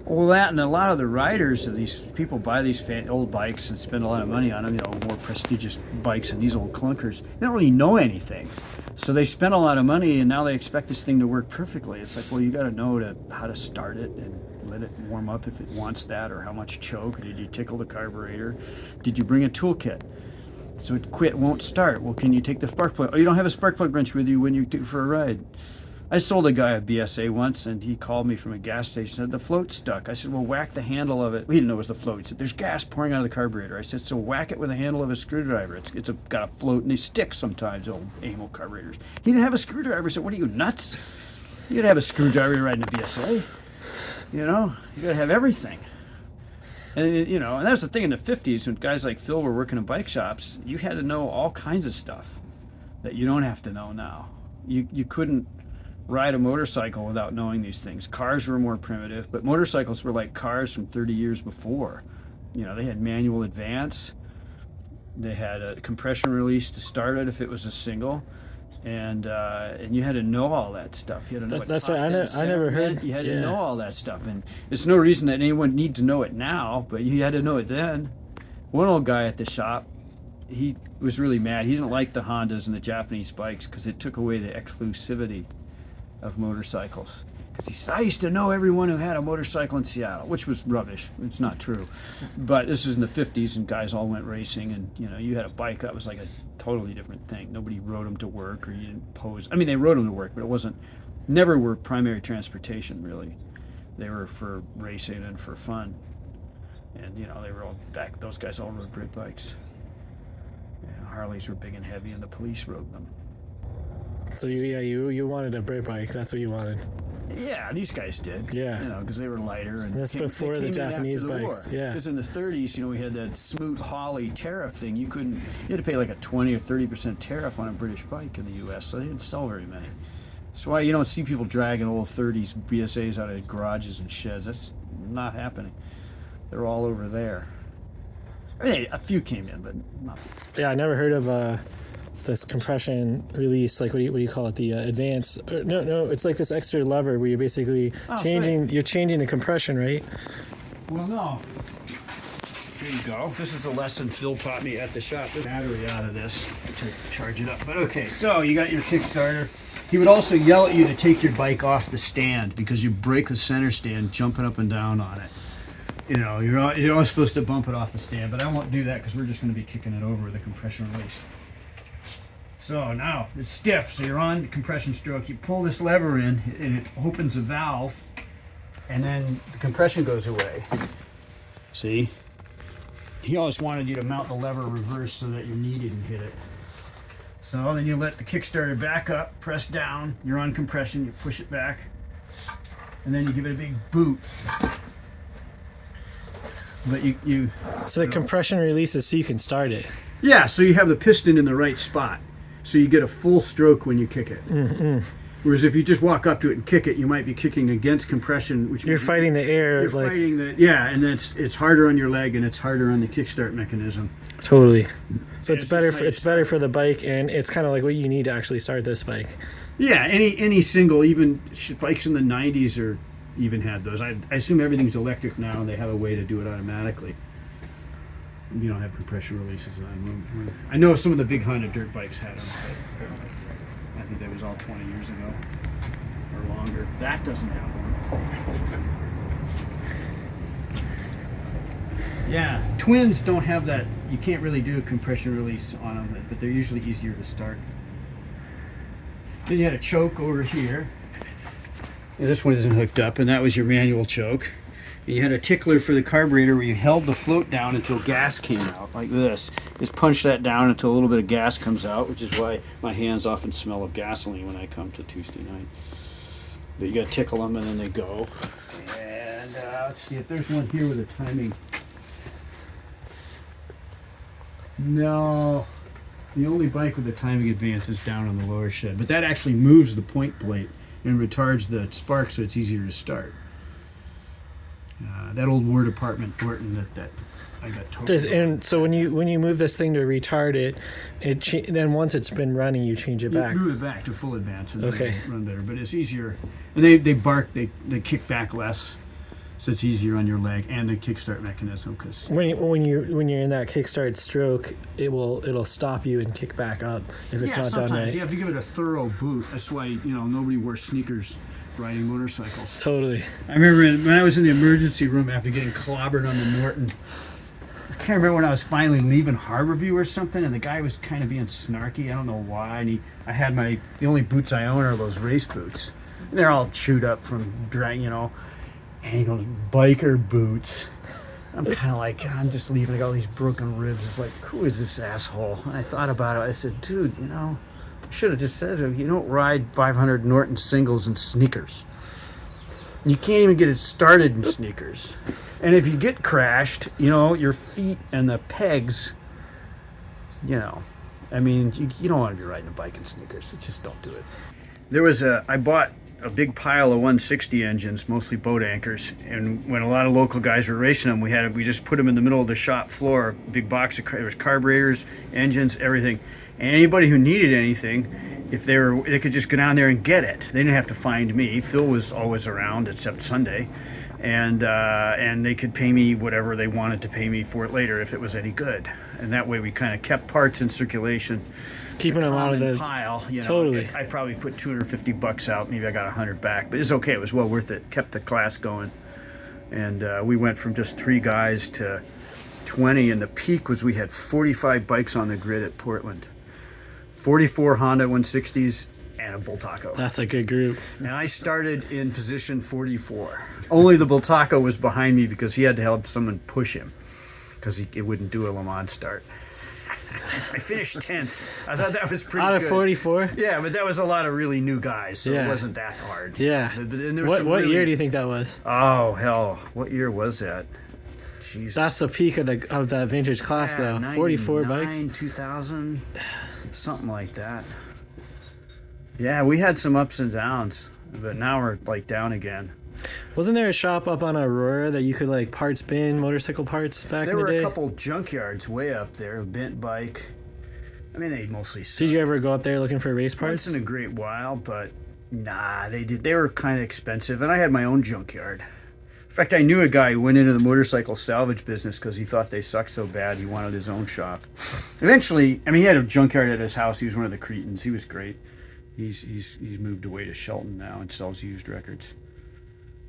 Well, that, and a lot of the riders of these people buy these old bikes and spend a lot of money on them, you know, more prestigious bikes, and these old clunkers, they don't really know anything. So they spend a lot of money, and now they expect this thing to work perfectly. It's like, well, you got to know how to start it and let it warm up if it wants that, or how much choke. Did you tickle the carburetor? Did you bring a toolkit? So it won't start. Well, can you take the spark plug? Oh, you don't have a spark plug wrench with you when you do for a ride. I sold a guy a BSA once, and he called me from a gas station and said, the float's stuck. I said, well, whack the handle of it. We didn't know it was the float. He said, there's gas pouring out of the carburetor. I said, so whack it with the handle of a screwdriver. It's got a float, and they stick sometimes, old Amel carburetors. He didn't have a screwdriver. I said, what are you, nuts? You gotta have a screwdriver to ride in a BSA. You know, you gotta have everything. And you know, and that's the thing in the 50s, when guys like Phil were working in bike shops, you had to know all kinds of stuff that you don't have to know now. You couldn't ride a motorcycle without knowing these things. Cars were more primitive, but motorcycles were like cars from 30 years before. You know, they had manual advance, they had a compression release to start it if it was a single, and you had to know all that stuff. You had to know that's right. I never heard. You had to know all that stuff, and there's no reason that anyone need to know it now, but you had to know it then. One old guy at the shop, he was really mad. He didn't like the Hondas and the Japanese bikes because it took away the exclusivity of motorcycles. Because he said, I used to know everyone who had a motorcycle in Seattle, which was rubbish. It's not true. But this was in the 50s, and guys all went racing, and you know, you had a bike that was like a totally different thing. Nobody rode them to work, or you didn't pose. I mean, they rode them to work, but never were primary transportation, really. They were for racing and for fun. And you know, they were all back. Those guys all rode big bikes. Yeah, Harleys were big and heavy, and the police rode them. So you wanted a brake bike. That's what you wanted. Yeah, these guys did. Yeah. You know, because they were lighter. And that's before the Japanese bikes. Yeah. Because in the 30s, you know, we had that Smoot-Hawley tariff thing. You had to pay like a 20 or 30% tariff on a British bike in the U.S., so they didn't sell very many. That's why you don't see people dragging old 30s BSAs out of garages and sheds. That's not happening. They're all over there. I mean, a few came in, but not. Yeah, I never heard of this compression release. Like, what do you call it? The advance? No, it's like this extra lever where you're basically changing the compression, right? Well, no. There you go. This is a lesson Phil taught me at the shop. There's a battery out of this to charge it up. But okay, so you got your Kickstarter. He would also yell at you to take your bike off the stand because you break the center stand jumping up and down on it. You know, you're always supposed to bump it off the stand, but I won't do that because we're just going to be kicking it over with a compression release. So now it's stiff, so you're on compression stroke. You pull this lever in, and it opens a valve, and then the compression goes away. See? He always wanted you to mount the lever reverse so that your knee didn't hit it. So then you let the Kickstarter back up, press down, you're on compression, you push it back, and then you give it a big boot. But So the compression releases so you can start it. Yeah, so you have the piston in the right spot. So you get a full stroke when you kick it. Mm-hmm. Whereas if you just walk up to it and kick it, you might be kicking against compression, which You're fighting the air. You're fighting the, yeah, and it's harder on your leg and it's harder on the kickstart mechanism. Totally. So And it's better. just It's better for the bike, and it's kind of like what you need to actually start this bike. Yeah, any single, even bikes in the 90s or even had those. I assume everything's electric now and they have a way to do it automatically. You don't have compression releases on them. I know some of the big Honda dirt bikes had them, but I think that was all 20 years ago or longer. That doesn't have one. Yeah, twins don't have that. You can't really do a compression release on them, but they're usually easier to start. Then you had a choke over here. Yeah, this one isn't hooked up, and that was your manual choke. And you had a tickler for the carburetor where you held the float down until gas came out, like this. Just punch that down until a little bit of gas comes out, which is why my hands often smell of gasoline when I come to Tuesday night. But you got to tickle them and then they go. And let's see if there's one here with a timing. No, the only bike with a timing advance is down on the lower shed, but that actually moves the point plate and retards the spark so it's easier to start. That old War Department Thornton that I got told. And so when you move this thing to retard it, then once it's been running, you change it back. You move it back to full advance and okay. Then run better, but it's easier. And they bark, they kick back less, so it's easier on your leg and the kickstart mechanism. Because when you're in that kickstart stroke, it'll stop you and kick back up if it's not done right. You have to give it a thorough boot. That's why nobody wears sneakers riding motorcycles. Totally. I remember when I was in the emergency room after getting clobbered on the Norton. I can't remember when I was finally leaving Harborview or something, and the guy was kind of being snarky. I don't know why. And I had the only boots I own are those race boots. And they're all chewed up from angled biker boots. I'm kind of like, I'm just leaving. I got all these broken ribs. It's like, who is this asshole? And I thought about it. I said, dude, I should have just said, you don't ride 500 Norton singles in sneakers. You can't even get it started in sneakers. And if you get crashed, your feet and the pegs, you don't want to be riding a bike in sneakers. Just don't do it. I bought a big pile of 160 engines, mostly boat anchors, and when a lot of local guys were racing them, we just put them in the middle of the shop floor, big box of carburetors, engines, everything. And anybody who needed anything, they could just go down there and get it. They didn't have to find me. Phil was always around except Sunday, and they could pay me whatever they wanted to pay me for it later if it was any good. And that way we kind of kept parts in circulation. Keeping them out of the pile. Totally. I probably put $250 out. Maybe I got 100 back, but it's okay. It was well worth it. Kept the class going, and we went from just 3 guys to 20. And the peak was we had 45 bikes on the grid at Portland, 44 Honda 160s, and a Bultaco. That's a good group. And I started in position 44. Only the Bultaco was behind me because he had to have someone push him because it wouldn't do a Le Mans start. I finished 10th. I thought that was pretty good. Out of 44? Yeah, but that was a lot of really new guys, so it wasn't that hard. Yeah. And what year do you think that was? Oh, hell. What year was that? Jeez. That's the peak of that vintage class, though. 44 bikes? 2000, something like that. Yeah, we had some ups and downs, but now we're, down again. Wasn't there a shop up on Aurora that you could parts bin motorcycle parts back in the day? There were a couple junkyards way up there, a bent bike. I mean, they mostly sucked. Did you ever go up there looking for race parts? Once in a great while, but nah, they were kind of expensive, and I had my own junkyard. In fact, I knew a guy who went into the motorcycle salvage business because he thought they sucked so bad he wanted his own shop. Eventually, he had a junkyard at his house. He was one of the Cretans. He was great. He's moved away to Shelton now and sells used records.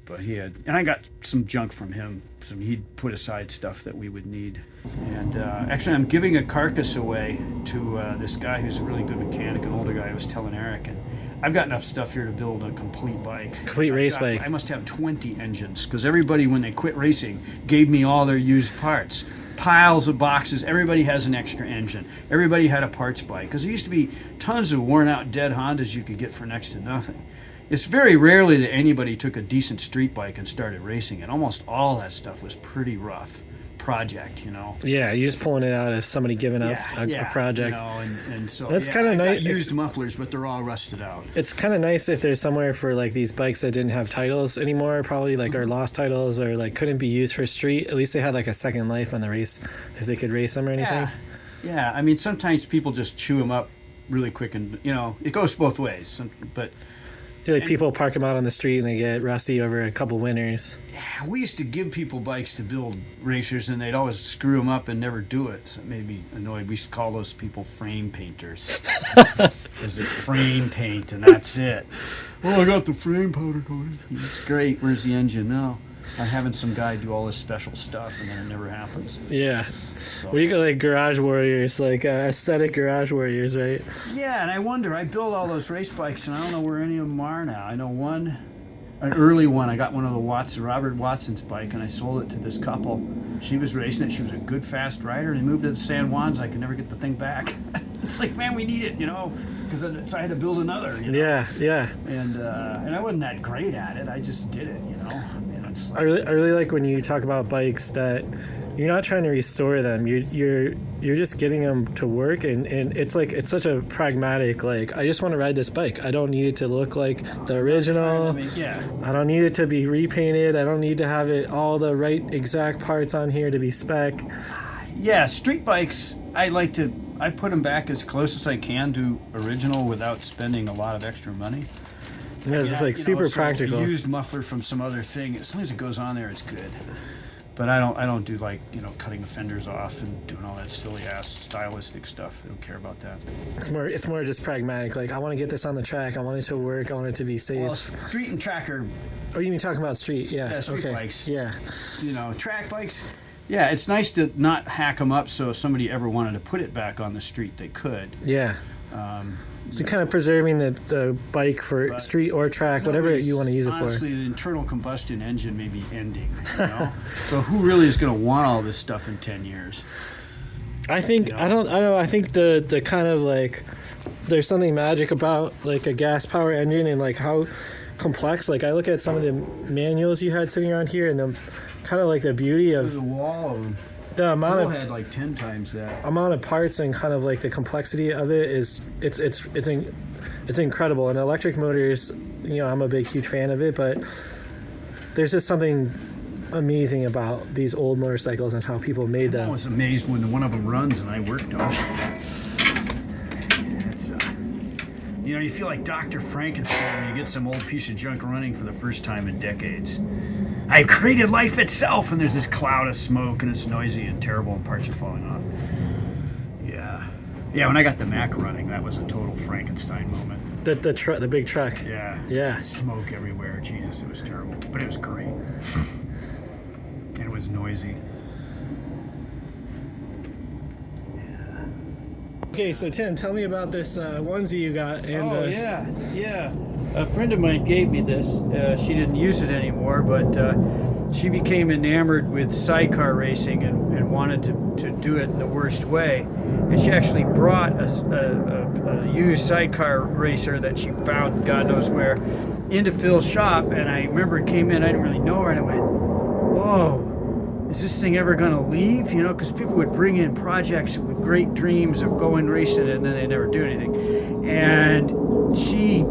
But and I got some junk from him. He'd put aside stuff that we would need. And actually, I'm giving a carcass away to this guy who's a really good mechanic, an older guy. I was telling Eric, and I've got enough stuff here to build a complete bike. Complete race bike. I must have 20 engines because everybody, when they quit racing, gave me all their used parts. Piles of boxes. Everybody has an extra engine. Everybody had a parts bike because there used to be tons of worn out dead Hondas you could get for next to nothing. It's very rarely that anybody took a decent street bike and started racing it. Almost all that stuff was pretty rough project, you know. Yeah, you're just pulling it out of somebody giving up a project. You know, and so that's kind of nice. Used mufflers, but they're all rusted out. It's kind of nice if there's somewhere for like these bikes that didn't have titles anymore, probably like or lost titles or like couldn't be used for street. At least they had like a second life on the race if they could race them or anything. Yeah. I mean, sometimes people just chew them up really quick, and you know, it goes both ways. But like people park them out on the street and they get rusty over a couple winters. Yeah, we used to give people bikes to build racers, and they'd always screw them up and never do it. So it made me annoyed. We used to call those people frame painters. Because they frame paint, and that's it. Well, I got the frame powder coated. It's great. Where's the engine? No. I'm having some guy do all this special stuff, and then it never happens. Yeah. So. Well, you got like garage warriors, like aesthetic garage warriors, right? Yeah, and I wonder, I built all those race bikes, and I don't know where any of them are now. I know one, an early one, I got one of the Robert Watson's bike, and I sold it to this couple. She was racing it. She was a good, fast rider. They moved to the San Juans. I could never get the thing back. It's like, man, we need it, you know, because so I had to build another, you know? Yeah. And I wasn't that great at it. I just did it, you know? I mean, I really like when you talk about bikes that you're not trying to restore them. You're just getting them to work, and it's like it's such a pragmatic, like, I just want to ride this bike. I don't need it to look like the original. I don't need it to be repainted. I don't need to have it all the right exact parts on here to be spec. Yeah, street bikes, I put them back as close as I can to original without spending a lot of extra money. Yeah, it's just like super practical. A used muffler from some other thing, as long as it goes on there, it's good. But I don't do like, you know, cutting the fenders off and doing all that silly ass stylistic stuff. I don't care about that. It's more just pragmatic. Like, I want to get this on the track. I want it to work. I want it to be safe. Well, street and track are. Oh, you mean talking about street? Yeah. Yeah, street bikes. Yeah. You know, track bikes. Yeah, it's nice to not hack them up, so if somebody ever wanted to put it back on the street, they could. Yeah. So kind of preserving the bike for street or track, whatever you want to use it for. Honestly, the internal combustion engine may be ending, you know? So who really is going to want all this stuff in 10 years? I think, you know? I don't know. I think the kind of like, there's something magic about like a gas power engine and like how complex. Like, I look at some of the manuals you had sitting around here and the kind of like the beauty of the wall. The amount Phil of had like 10 times that amount of parts and kind of like the complexity of it is it's incredible. And electric motors, you know, I'm a huge fan of it, but there's just something amazing about these old motorcycles and how people made them. I was amazed when one of them runs and I worked on it. It's, you know, you feel like Dr. Frankenstein when you get some old piece of junk running for the first time in decades. I've created life itself, and there's this cloud of smoke, and it's noisy and terrible, and parts are falling off. Yeah. When I got the Mac running, that was a total Frankenstein moment. The big truck. Yeah. Smoke everywhere. Jesus, it was terrible, but it was great. And it was noisy. Okay, so Tim, tell me about this onesie you got. And, Yeah. A friend of mine gave me this. She didn't use it anymore, but she became enamored with sidecar racing and wanted to do it the worst way. And she actually brought a used sidecar racer that she found God knows where into Phil's shop. And I remember it came in, I didn't really know her, and I went, whoa. Is this thing ever going to leave? You know, because people would bring in projects with great dreams of going racing and then they never do anything. And she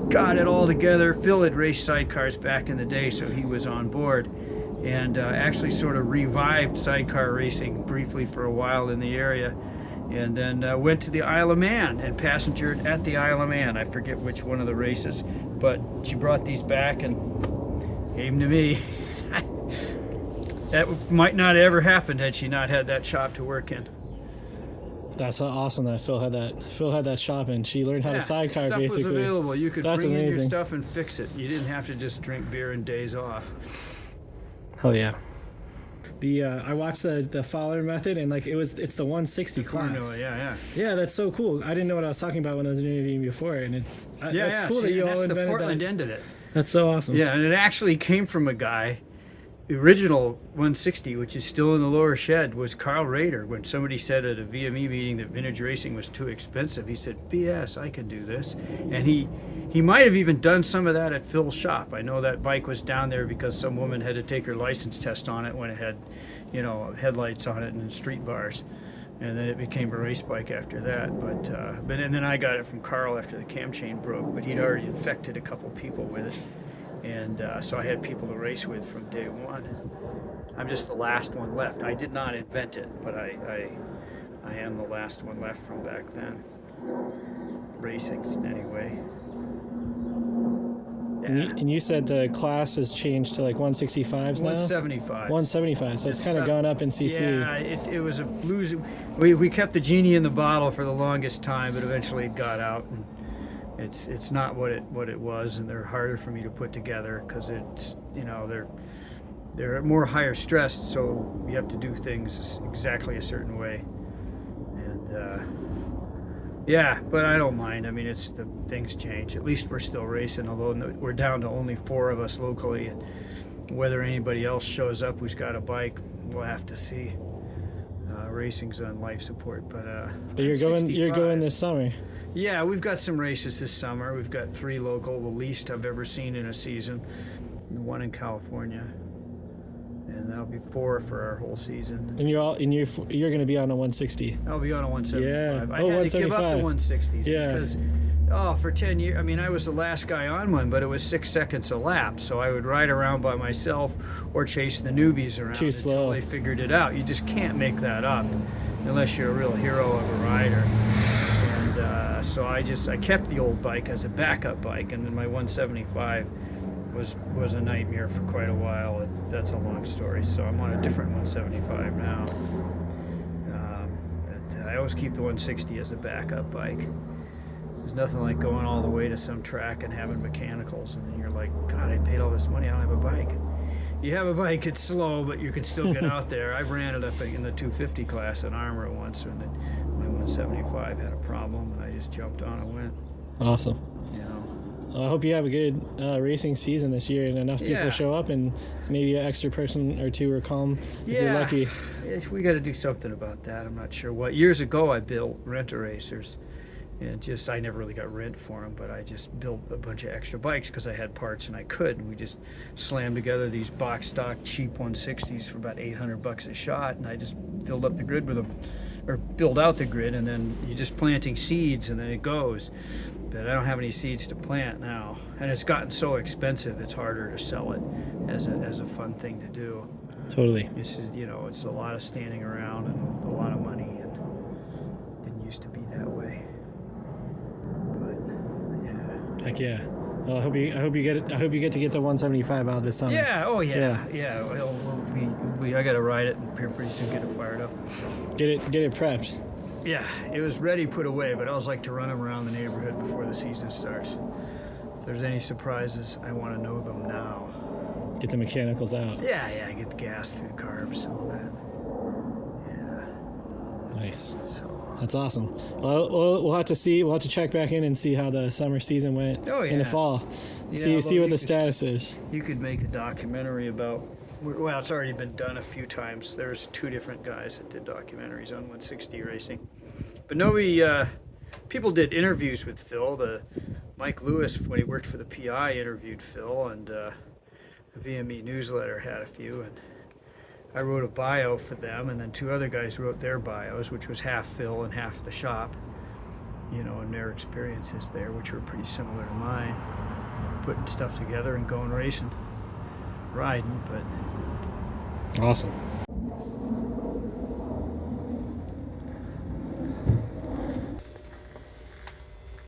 got it all together. Phil had raced sidecars back in the day, so he was on board. And actually sort of revived sidecar racing briefly for a while in the area. And then went to the Isle of Man and passengered at the Isle of Man. I forget which one of the races. But she brought these back and gave them to me. That might not have ever happened had she not had that shop to work in. That's awesome that Phil had that shop and she learned how to sidecar stuff basically. Was available. You could bring in your amazing. stuff and fix it. You didn't have to just drink beer and days off. Hell yeah. I watched the Fowler method, and like it's the 160 class. Formula, yeah. Yeah, that's so cool. I didn't know what I was talking about when I was interviewing before, and it's cool that you all that's invented the Portland that. end of it. That's so awesome. Yeah, and it actually came from a guy. The original 160, which is still in the lower shed, was Carl Rader. When somebody said at a VME meeting that vintage racing was too expensive, he said, BS, I can do this. And he might have even done some of that at Phil's shop. I know that bike was down there because some woman had to take her license test on it when it had, headlights on it and street bars. And then it became a race bike after that. And then I got it from Carl after the cam chain broke, but he'd already infected a couple people with it. And so I had people to race with from day one. I'm just the last one left. I did not invent it, but I am the last one left from back then. Racing, anyway. Yeah. And you said the class has changed to like 165s now? 175. 175, so it's kind of gone up in CC. Yeah, it was a blues. We kept the genie in the bottle for the longest time, but eventually it got out. And it's not what it was, and they're harder for me to put together because it's they're more higher stressed, so you have to do things exactly a certain way. And yeah, but I don't mind. I mean, it's the things change. At least we're still racing, although we're down to only 4 of us locally, and whether anybody else shows up who's got a bike, we'll have to see. Racing's on life support, but you're going this summer. Yeah, we've got some races this summer. We've got 3 local, the least I've ever seen in a season, 1 in California, and that'll be 4 for our whole season. And you're going to be on a 160. I'll be on a 175. Yeah. I had to give up the 160s because for 10 years, I mean, I was the last guy on one, but it was 6 seconds a lap, so I would ride around by myself or chase the newbies around until they figured it out. You just can't make that up unless you're a real hero of a rider. So I kept the old bike as a backup bike, and then my 175 was a nightmare for quite a while, and that's a long story. So I'm on a different 175 now. But I always keep the 160 as a backup bike. There's nothing like going all the way to some track and having mechanicals, and then you're like, God, I paid all this money, I don't have a bike. You have a bike, it's slow, but you can still get out there. I've ran it up in the 250 class in Armour once, and my 175 had a problem, and I just jumped on and went. Awesome. Well, I hope you have a good racing season this year, and enough people show up, and maybe an extra person or 2 will come if you're lucky. Yes, we got to do something about that. I'm not sure what. Years ago, I built rent-a-racers. And I never really got rent for them, but I just built a bunch of extra bikes because I had parts and I could. And we just slammed together these box stock cheap 160s for about $800 a shot, and I just filled up the grid with them, or filled out the grid, and then you're just planting seeds and then it goes. But I don't have any seeds to plant now, and it's gotten so expensive it's harder to sell it as a fun thing to do. Totally. This is it's a lot of standing around and a lot of money, and it didn't used to be that way. Heck yeah! Well, I hope you get it. I hope you get to get the 175 out this summer. Yeah. Oh yeah. Yeah. Well, I got to ride it and pretty soon get it fired up. Get it prepped. Yeah, it was ready, put away, but I always like to run them around the neighborhood before the season starts. If there's any surprises, I want to know them now. Get the mechanicals out. Yeah. Get the gas through the carbs, all that. Yeah. Nice. So. That's awesome. Well, we'll have to see. We'll have to check back in and see how the summer season went in the fall. See what the status is. You could make a documentary about. Well, it's already been done a few times. There's 2 different guys that did documentaries on 160 racing, but nobody. People did interviews with Phil. Mike Lewis, when he worked for the PI, interviewed Phil, and the VME newsletter had a few, and I wrote a bio for them, and then 2 other guys wrote their bios, which was half Phil and half the shop, and their experiences there, which were pretty similar to mine, putting stuff together and going racing, riding, but awesome.